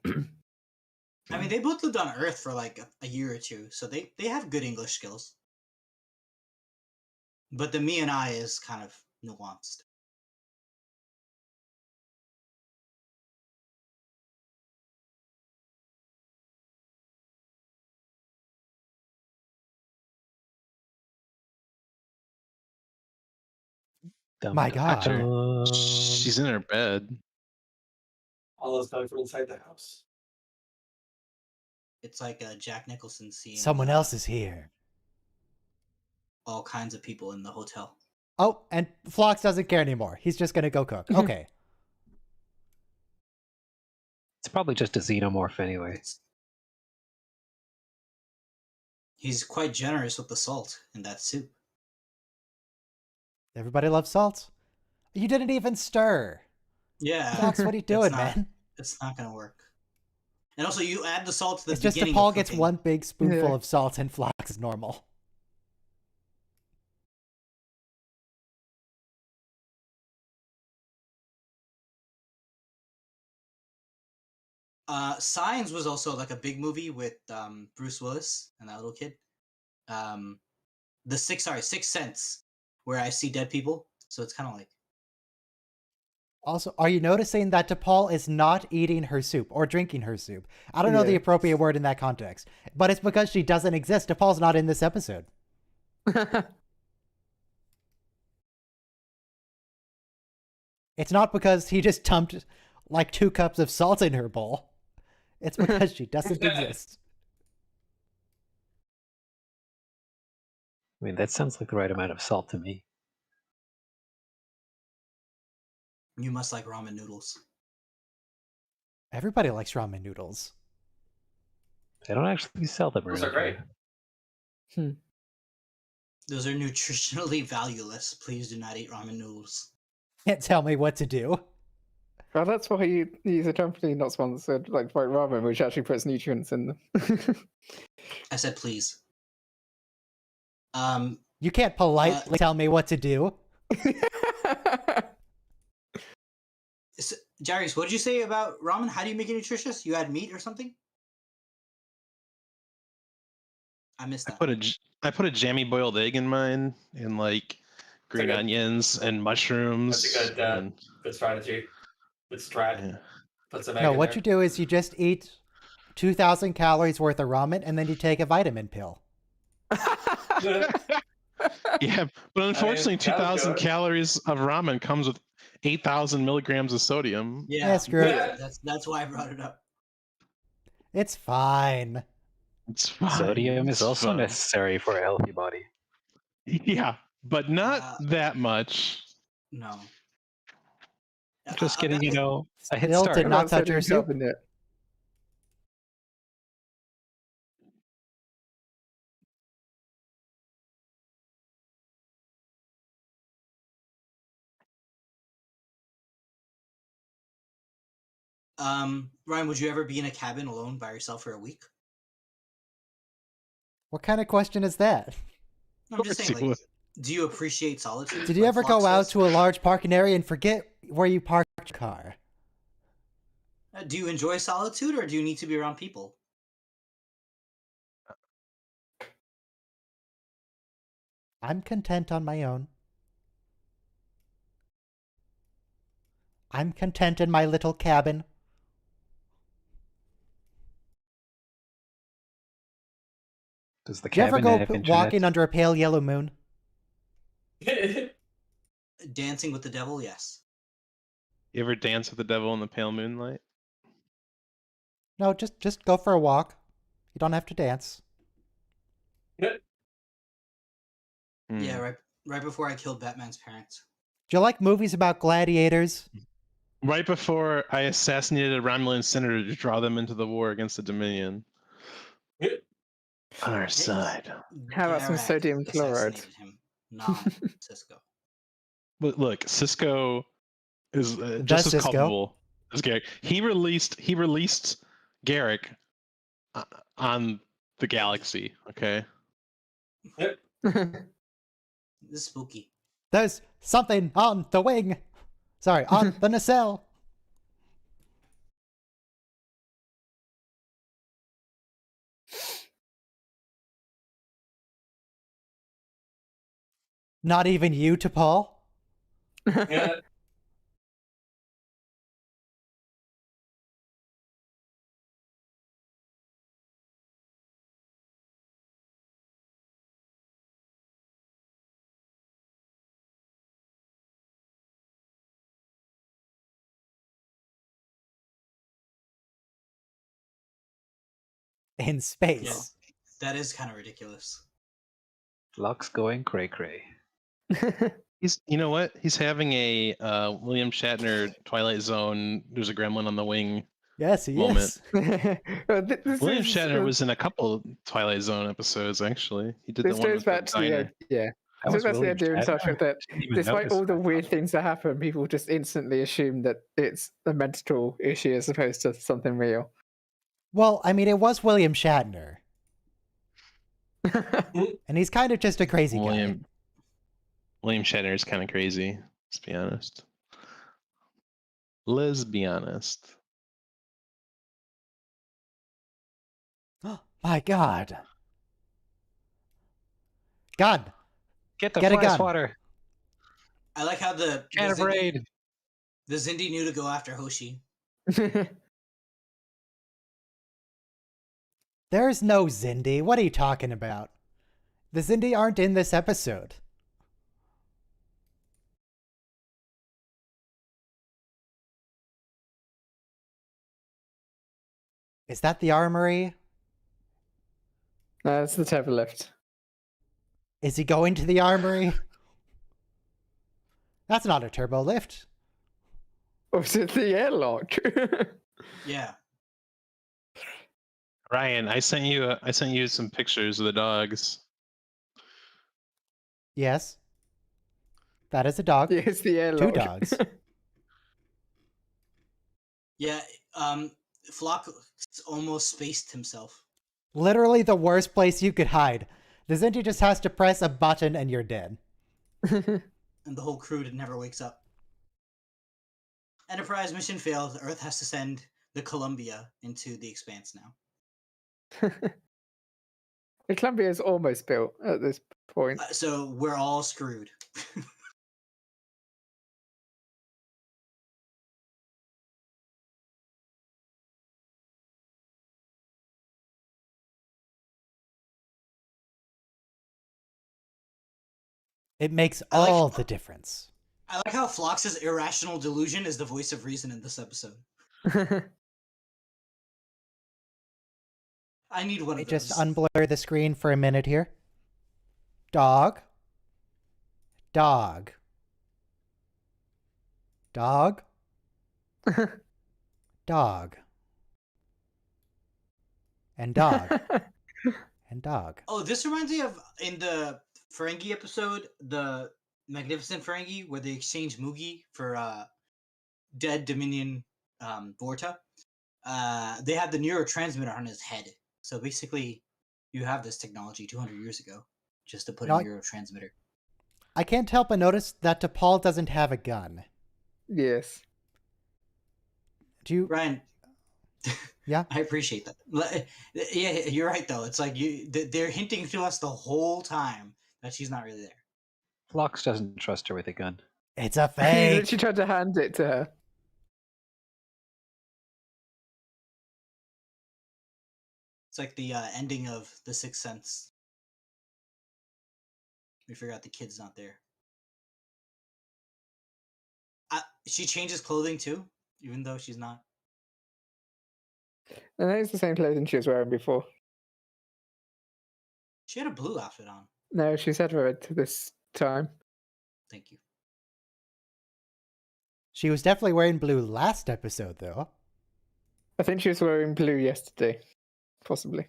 I mean, they both lived on Earth for like a year or two, so they have good English skills. But the me and I is kind of nuanced. My God. She's in her bed. All those time from inside the house. It's like Jack Nicholson seeing Someone else is here. all kinds of people in the hotel. Oh, and Phlox doesn't care anymore. He's just gonna go cook. Okay. It's probably just a xenomorph anyway. He's quite generous with the salt in that soup. Everybody loves salt. You didn't even stir. Yeah. Phlox, what are you It's doing, not- man? It's not gonna work. And also, you add the salt to the It's just beginning. T'Pol of gets cooking. one big spoonful Yeah. of salt and Phlox is normal. Signs was also like a big movie with Bruce Willis and that little kid. Sixth Sense, where I see dead people. So it's kind of like Also, are you noticing that T'Pol is not eating her soup or drinking her soup? I don't know the Yeah. appropriate word in that context, but it's because she doesn't exist. T'Pol's not in this episode. It's not because he just dumped like 2 cups of salt in her bowl. It's because she doesn't exist. I mean, that sounds like the right amount of salt to me. you must like ramen noodles. Everybody likes ramen noodles. They don't actually sell them Those around are great. here. Those are nutritionally valueless. Please do not eat ramen noodles. Can't tell me what to do. Well, that's why you use a company not sponsored, like White Ramen, which actually puts nutrients in them. I said please. You can't politely tell me what to do. Jarius, what did you say about ramen? How do you make it nutritious? You add meat or something? I missed that. I put a jammy boiled egg in mine, and like green good- onions and mushrooms. That's a good and good strategy. with Strat. Yeah. Put some egg No, in what there. you do is you just eat 2,000 calories worth of ramen, and then you take a vitamin pill. Yeah, but unfortunately, sounds 2,000 good. calories of ramen comes with 8,000 milligrams of sodium. Yeah, screw it. that's why I brought it up. It's fine. It's fine. Sodium It's is also fine. necessary for a healthy body. Yeah, but not Uh, that much. No. Just kidding, you know. A hit Still start. did Come not on, touch your sodium soup. carbonate. Ryan, would you ever be in a cabin alone by yourself for a week? What kind of question is that? No, I'm just Of saying, course you like, do you appreciate solitude? Did you like ever Flock go out says? to a large parking area and forget where you parked your car? Do you enjoy solitude, or do you need to be around people? I'm content on my own. I'm content in my little cabin. Does the Did you ever cabin go have internet? walking under a pale yellow moon? Dancing with the devil, yes. You ever dance with the devil in the pale moonlight? No, just go for a walk. You don't have to dance. Yeah, Hmm. right before I killed Batman's parents. Do you like movies about gladiators? Right before I assassinated a Romulan senator to draw them into the war against the Dominion. On our side. How about some Garak sodium chloride? assassinated him, not Cisco. But look, Cisco is The just as Cisco. culpable as Garrick. He released Garrick on the galaxy. Okay. This is spooky. There's something on the wing. Sorry, on the nacelle. Not even you to Paul? Yeah. In space. That is kind of ridiculous. Lux going cray cray. He's, you know what? He's having a William Shatner Twilight Zone. There's a gremlin on the wing. Yes, he Moment. is. William Shatner was in a couple Twilight Zone episodes. Actually, he did the This one goes with the back to the diner. yeah. That This was goes back to the William idea in Star Shatner? Trek that Didn't even despite notice all the that. weird things that happen, people just instantly assume that it's a mental issue as opposed to something real. Well, I mean, it was William Shatner. And he's kind of just a crazy guy. William Shatner is kind of crazy. Let's be honest. Let's be honest. My God. Gun. Get the Get a fly gun. swatter. I like how the Can of raid. Zindi knew to go after Hoshi. There's no Zindi. What are you talking about? The Zindi aren't in this episode. Is that the armory? That's the turbo lift. Is he going to the armory? That's not a turbo lift. Or is it the airlock? Yeah. Ryan, I sent you some pictures of the dogs. Yes. That is a dog. Yeah, it's the airlock. 2 dogs. Yeah. Flock almost spaced himself. Literally the worst place you could hide. The Zindi just has to press a button and you're dead. And the whole crew never wakes up. Enterprise mission failed. Earth has to send the Columbia into the Expanse now. The Columbia is almost built at this point. So we're all screwed. It makes I like- all the difference. I like how Phlox's irrational delusion is the voice of reason in this episode. I need one Let me of those. just unblur the screen for a minute here. Dog. Dog. Dog. Dog. And dog. And dog. Oh, this reminds me of in the Ferengi episode, the Magnificent Ferengi, where they exchange Mugi for dead Dominion Vorta. They had the neurotransmitter on his head. So basically, you have this technology 200 years ago just to put a Not- neurotransmitter. I can't help but notice that T'Pol doesn't have a gun. Yes. Do you? Ryan. Yeah? I appreciate that. Yeah, you're right though. It's like they're hinting to us the whole time that she's not really there. Phlox doesn't trust her with a gun. It's a He fake. literally tried to hand it to her. It's like the ending of The Sixth Sense. We figure out the kid's not there. She changes clothing too, even though she's not. And that is the same clothing she was wearing before. She had a blue outfit on. No, she's had red to this time. Thank you. She was definitely wearing blue last episode, though. I think she was wearing blue yesterday. Possibly.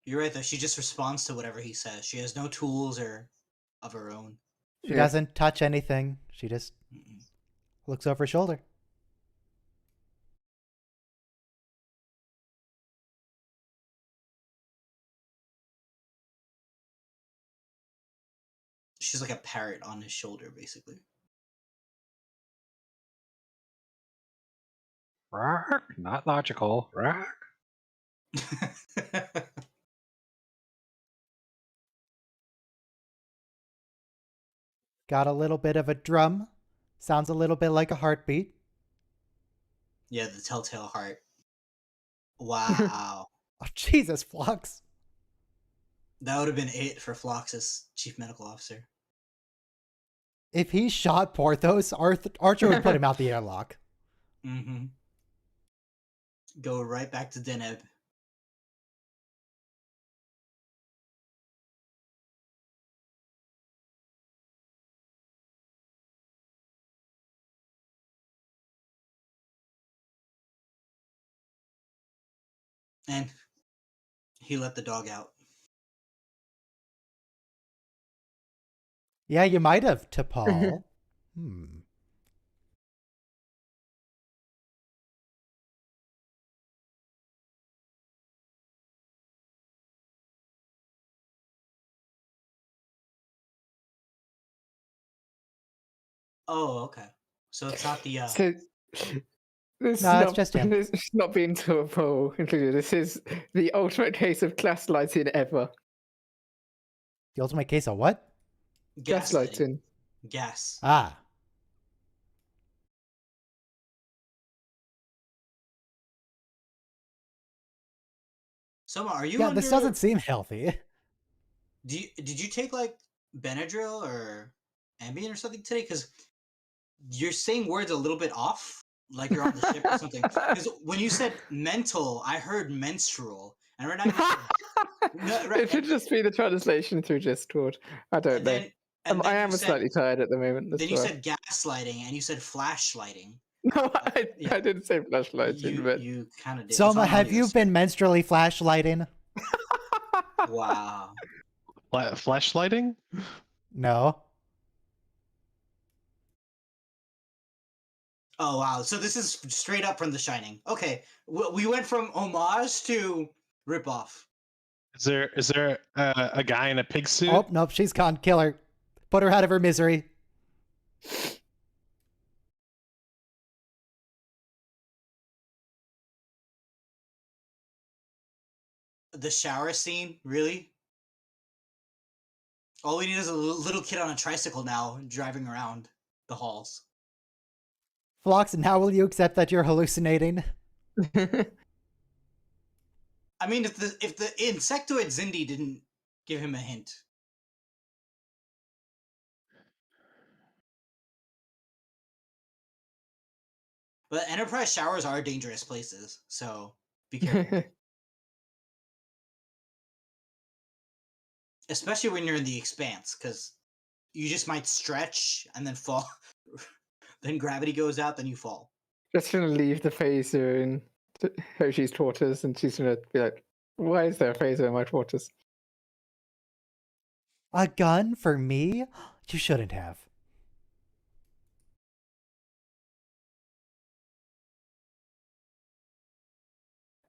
You're right though. She just responds to whatever he says. She has no tools or of her own. She Yeah. doesn't touch anything. She just Mm-mm. looks over her shoulder. She's like a parrot on his shoulder, basically. Rock, not logical. Rock. Got a little bit of a drum. Sounds a little bit like a heartbeat. Yeah, the telltale heart. Wow. Oh, Jesus, Phlox. That would have been it for Phlox's chief medical officer. If he shot Porthos, Archer would put him out the airlock. Mm-hmm. Go right back to Deneb. And he let the dog out. Yeah, you might have, T'Pol. Oh, okay. So it's not the So this No, is it's not, just him. This is not being T'Pol included. This is the ultimate case of gaslighting ever. The ultimate case of what? Gaslighting. Gas. Ah. Soma, are you Yeah, under... this doesn't seem healthy. Did you take like Benadryl or Ambien or something today? Because you're saying words a little bit off, like you're on the ship or something. Because when you said mental, I heard menstrual, and right now you said, no, right, It should just be the translation through Discord. I don't and know. then, and I then am you said, slightly tired at the moment. then That's you why. said gaslighting, and you said flashlighting. No, Yeah. I didn't say flashlighting, You but you kind of did. It's Soma, on have audio, you so- been menstrually flashlighting? Wow. Flashlighting? No. Oh wow! So this is straight up from The Shining. Okay, we went from homage to ripoff. Is there a guy in a pig suit? Oh, nope, she's gone. Kill her. Put her out of her misery. The shower scene, really? All we need is a little kid on a tricycle now driving around the halls. Phlox, now will you accept that you're hallucinating? I mean, if the insectoid Zindi didn't give him a hint. But Enterprise showers are dangerous places, so be careful. Especially when you're in the expanse, because you just might stretch and then fall. Then gravity goes out, then you fall. Just gonna leave the phaser in Hoshi's tortoise, and she's gonna be like, "Why is there a phaser in my tortoise?" A gun for me? You shouldn't have.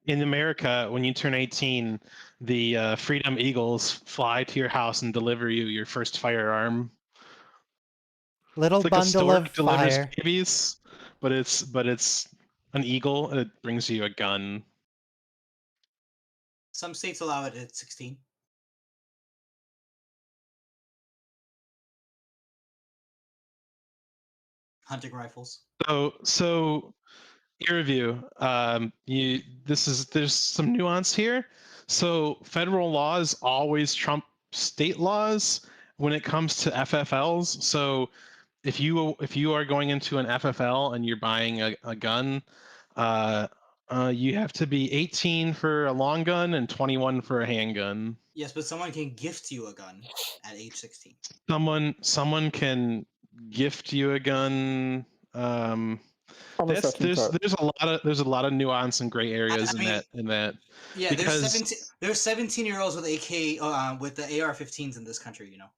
In America, when you turn 18, the Freedom Eagles fly to your house and deliver you your first firearm. Little It's like a bundle stork of delivers fire. babies, but it's an eagle and it brings you a gun. Some states allow it at 16. Hunting rifles. So ear review. There's some nuance here. So federal laws always trump state laws when it comes to FFLs. So if you are going into an FFL and you're buying a gun, you have to be 18 for a long gun and 21 for a handgun. Yes, but someone can gift you a gun at age 16. Someone can gift you a gun. On a certain term. There's a lot of nuance and gray areas I mean, in that. yeah, Because there's 17-year-olds with AK with the AR-15s in this country, you know.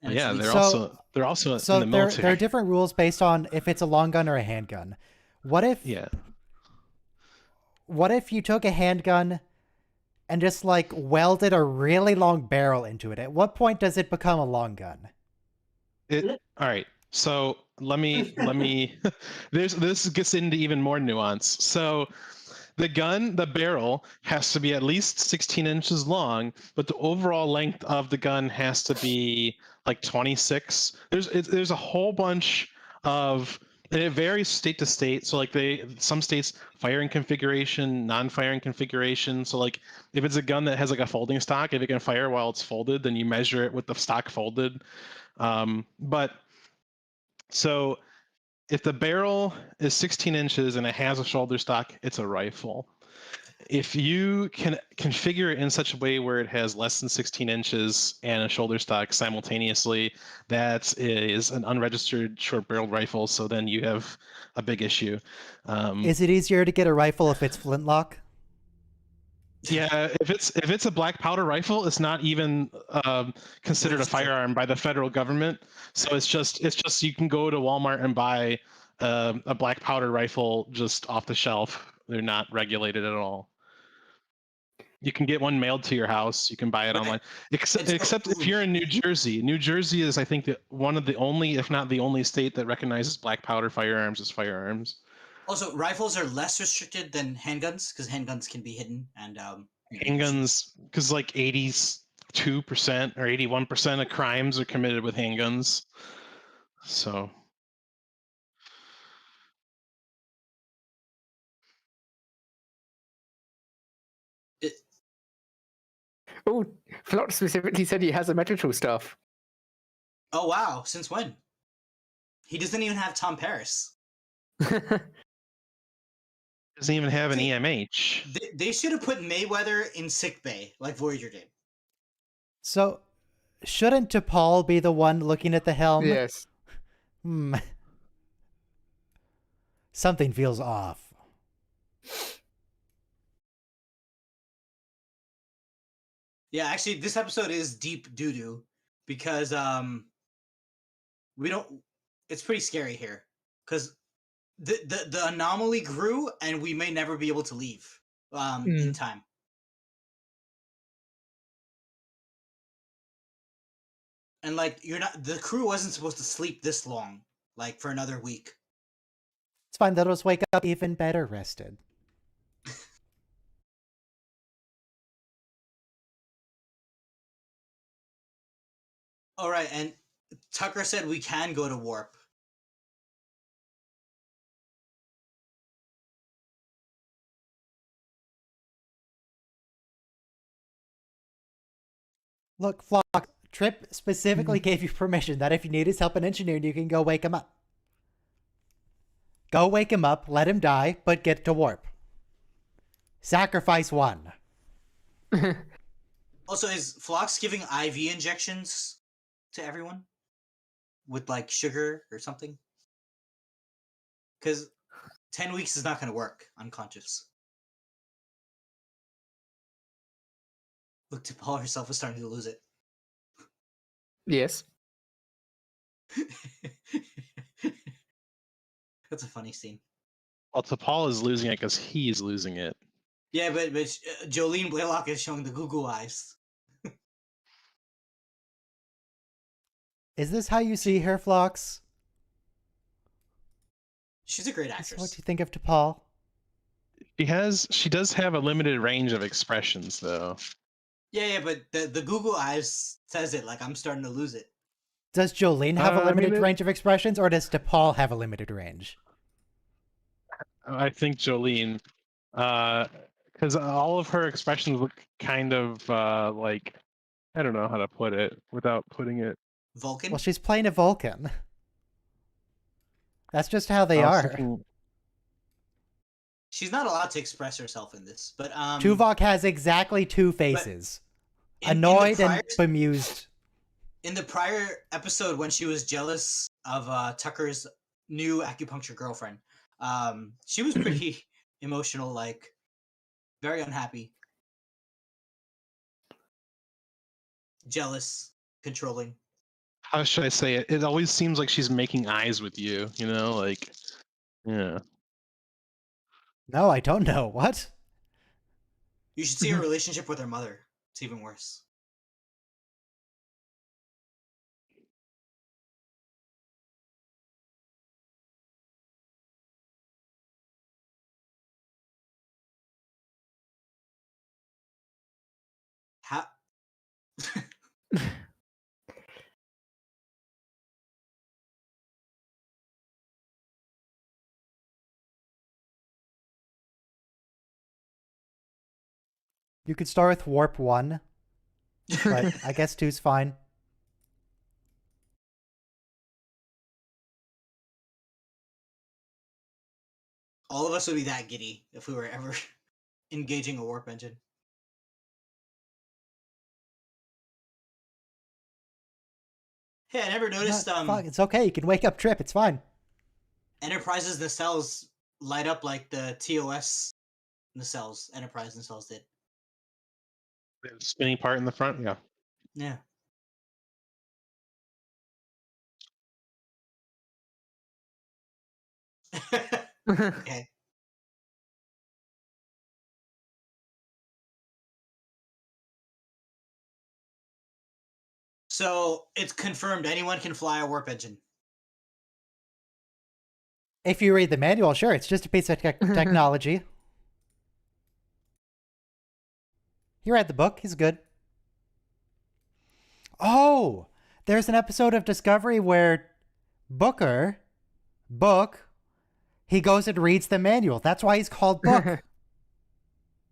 And it's yeah, legal. they're also So in the there are military. different rules based on if it's a long gun or a handgun. What if Yeah. what if you took a handgun and just like welded a really long barrel into it? At what point does it become a long gun? All right. So let me this gets into even more nuance. So the barrel has to be at least 16 inches long, but the overall length of the gun has to be like 26. There's a whole bunch of, and it varies state to state. So like some states firing configuration, non-firing configuration. So like if it's a gun that has like a folding stock, if it can fire while it's folded, then you measure it with the stock folded. But so if the barrel is 16 inches and it has a shoulder stock, it's a rifle. If you can configure it in such a way where it has less than 16 inches and a shoulder stock simultaneously, that is an unregistered short-barreled rifle. So then you have a big issue. Is it easier to get a rifle if it's flintlock? Yeah, if it's a black powder rifle, it's not even considered a Registered. firearm by the federal government. So it's just you can go to Walmart and buy a black powder rifle just off the shelf. They're not regulated at all. You can get one mailed to your house. You can buy it Right. online. And so- Except if you're in New Jersey. New Jersey is, I think, one of the only, if not the only state that recognizes black powder firearms as firearms. Also, rifles are less restricted than handguns because handguns can be hidden and Handguns, because like 82% or 81% of crimes are committed with handguns. So Oh, Flot specifically said he has a medical staff. Oh wow! Since when? He doesn't even have Tom Paris. doesn't even have an See, EMH. They should have put Mayweather in sickbay like Voyager did. So shouldn't T'Pol be the one looking at the helm? Yes. Something feels off. Yeah, actually, this episode is deep doo doo because we don't. It's pretty scary here because the anomaly grew and we may never be able to leave in time. And like the crew wasn't supposed to sleep this long, like for another week. It's fine. Let us wake up even better rested. All right, and Tucker said we can go to warp. Look, Flock, Trip specifically gave you permission that if you need his help in engineering, you can go wake him up. Go wake him up, let him die, but get to warp. Sacrifice one. Also, is Phlox giving IV injections to everyone with like sugar or something? Because 10 weeks is not going to work unconscious. Look, T'Pol herself is starting to lose it. Yes. That's a funny scene. Well, T'Pol is losing it because he's losing it. Yeah, but Jolene Blaylock is showing the Google eyes. Is this how you see her, Phlox? She's a great Is actress. what do you think of T'Pol? She does have a limited range of expressions, though. Yeah, but the Google eyes says it. Like, I'm starting to lose it. Does Jolene have a I limited mean, range of expressions, or does T'Pol have a limited range? I think Jolene, because all of her expressions look kind of like, I don't know how to put it without putting it. Vulcan? Well, she's playing a Vulcan. That's just how they I was are. thinking- She's not allowed to express herself in this, but Tuvok has exactly two faces. Annoyed and bemused. In the prior episode, when she was jealous of Tucker's new acupuncture girlfriend, she was pretty emotional, like very unhappy, jealous, controlling. How should I say it? It always seems like she's making eyes with you, you know, like, yeah. No, I don't know. What? You should see her relationship with her mother. It's even worse. How? You could start with Warp 1, but I guess 2's fine. All of us would be that giddy if we were ever engaging a warp engine. Hey, I never noticed Fuck, it's okay. You can wake up Trip. It's fine. Enterprise's nacelles light up like the TOS nacelles, Enterprise nacelles did. The spinning part in the front, yeah. Yeah. Okay. So it's confirmed anyone can fly a warp engine. If you read the manual, sure, it's just a piece of technology. He read the book. He's good. Oh, there's an episode of Discovery where Book, he goes and reads the manual. That's why he's called Book.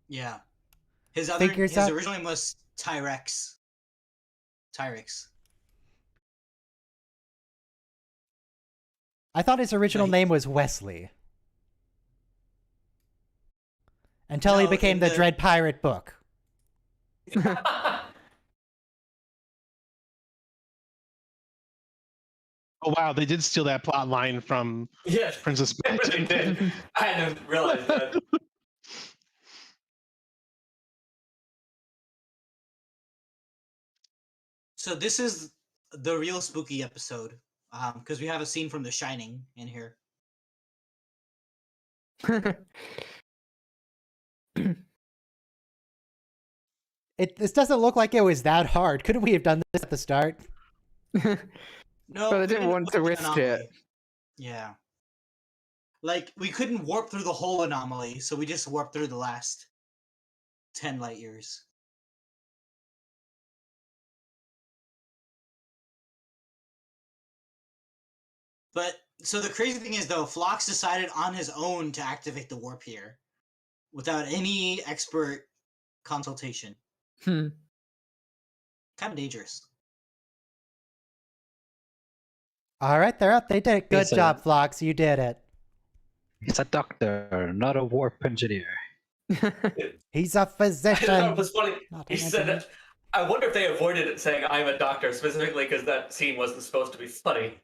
Yeah. His Figures out- original name was Tyrex. I thought his original Right. name was Wesley. Until he No, became in the the- Dread Pirate Book. Oh wow, they did steal that plot line from Yes, Princess they did. I hadn't realized that. So this is the real spooky episode, because we have a scene from The Shining in here. This doesn't look like it was that hard. Couldn't we have done this at the start? No, But I we didn't want to warp the risk anomaly. it. Yeah. Like, we couldn't warp through the whole anomaly, so we just warped through the last 10 light years. But, so the crazy thing is, though, Phlox decided on his own to activate the warp here without any expert consultation. Hmm. Kind of dangerous. All right, they're up. They did it. Good It's a- job, Phlox. You did it. He's a doctor, not a warp engineer. He's a I physician. thought it was funny. not He an said engineer. that. I wonder if they avoided it saying I'm a doctor specifically because that scene wasn't supposed to be funny.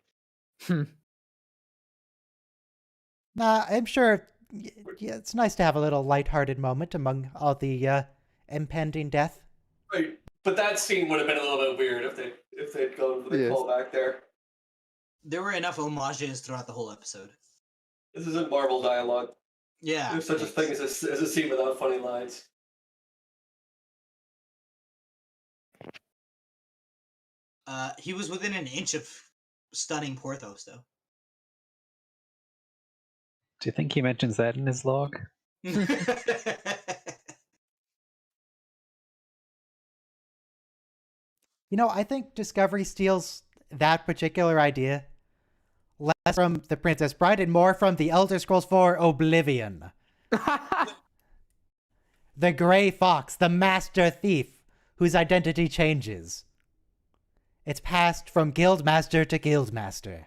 Nah, I'm sure. Yeah, it's nice to have a little lighthearted moment among all the impending death. Right. But that scene would have been a little bit weird if they'd gone for the Yes. callback there. There were enough homages throughout the whole episode. This isn't Marvel dialogue. Yeah. There's such a thing as a scene without funny lines. He was within an inch of stunning Porthos, though. Do you think he mentions that in his log? You know, I think Discovery steals that particular idea less from The Princess Bride and more from The Elder Scrolls IV Oblivion. The Grey Fox, the Master Thief, whose identity changes. It's passed from Guildmaster to Guildmaster.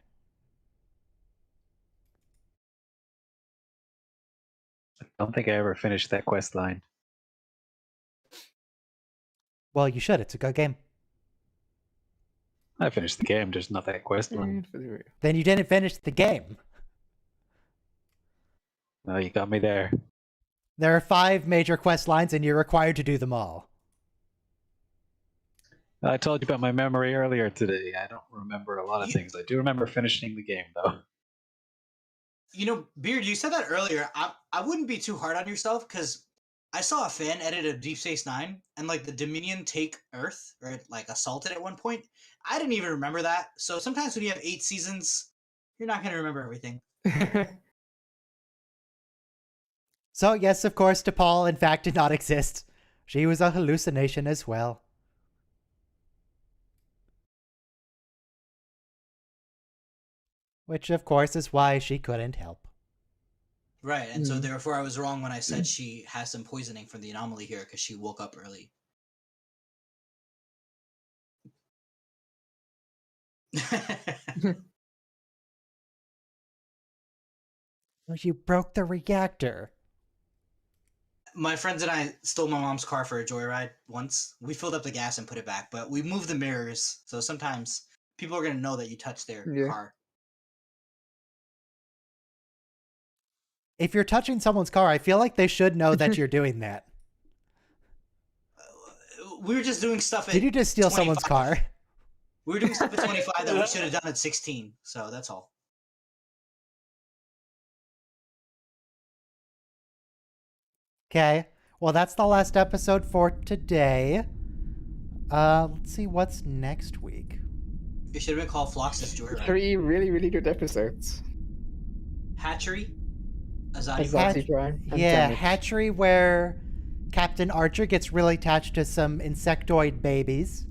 I don't think I ever finished that quest line. Well, you should. It's a good game. I finished the game, just not that quest line. Then you didn't finish the game. No, you got me there. There are 5 major quest lines, and you're required to do them all. I told you about my memory earlier today. I don't remember a lot of things. I do remember finishing the game, though. You know, Beard, you said that earlier. I wouldn't be too hard on yourself because I saw a fan edit of Deep Space Nine and like the Dominion take Earth or like assaulted at one point. I didn't even remember that. So sometimes when you have 8 seasons, you're not going to remember everything. So, yes, of course, T'Pol, in fact, did not exist. She was a hallucination as well. Which, of course, is why she couldn't help. Right, and so therefore I was wrong when I said she has some poisoning from the anomaly here because she woke up early. You broke the reactor. My friends and I stole my mom's car for a joyride once. We filled up the gas and put it back, but we moved the mirrors, so sometimes people are going to know that you touched their car. If you're touching someone's car, I feel like they should know that you're doing that. We were just doing stuff at Did you just steal 25. someone's car? We were doing stuff at 25 that we should have done at 16, so that's all. Okay. Well, that's the last episode for today. Let's see what's next week. It should have been called Flox's Joyride. 3 really, really good episodes. Hatchery, Azadi Azadi Prime. and Yeah, Damage. hatchery where Captain Archer gets really attached to some insectoid babies.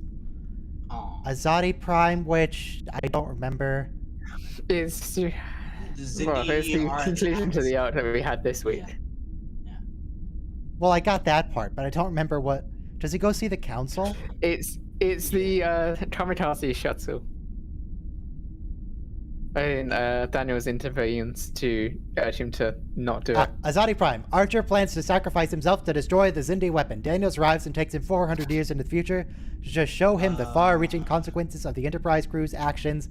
Aw. Azadi Prime, which I don't remember. Is The well, there's the Zindi are conclusion to the arc that we had this week. Yeah. Well, I got that part, but I don't remember what. Does he go see the council? It's the Kamikaze shuttle. And Daniel's intervenes to urge him to not do it. Azadi Prime. Archer plans to sacrifice himself to destroy the Zindi weapon. Daniels arrives and takes him 400 years into the future to just show him the far-reaching consequences of the Enterprise crew's actions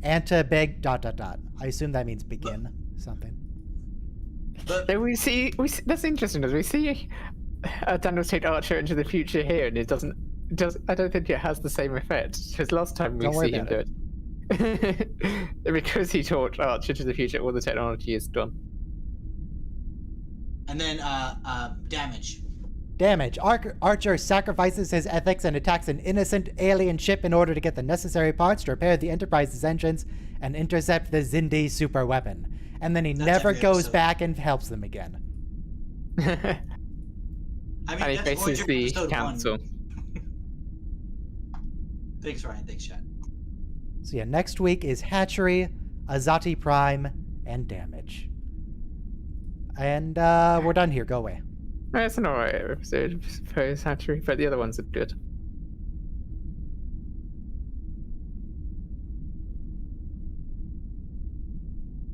and to beg ... I assume that means begin something. But Then we see that's interesting because we see Daniel take Archer into the future here, and it doesn't. I don't think it has the same effect because last time we Don't worry see him about do it. Because he taught Archer to the future, all the technology is done. and then damage. Damage. Archer sacrifices his ethics and attacks an innocent alien ship in order to get the necessary parts to repair the Enterprise's engines and intercept the Zindi super weapon. And then he That's never every goes episode. back and helps them again. I mean, And he that's faces Voyager the episode council. 1. Thanks, Ryan. Thanks, Chad. So yeah, next week is Hatchery, Azati Prime, and Damage. And we're done here. Go away. It's an alright episode, I suppose, Hatchery, but the other ones are good.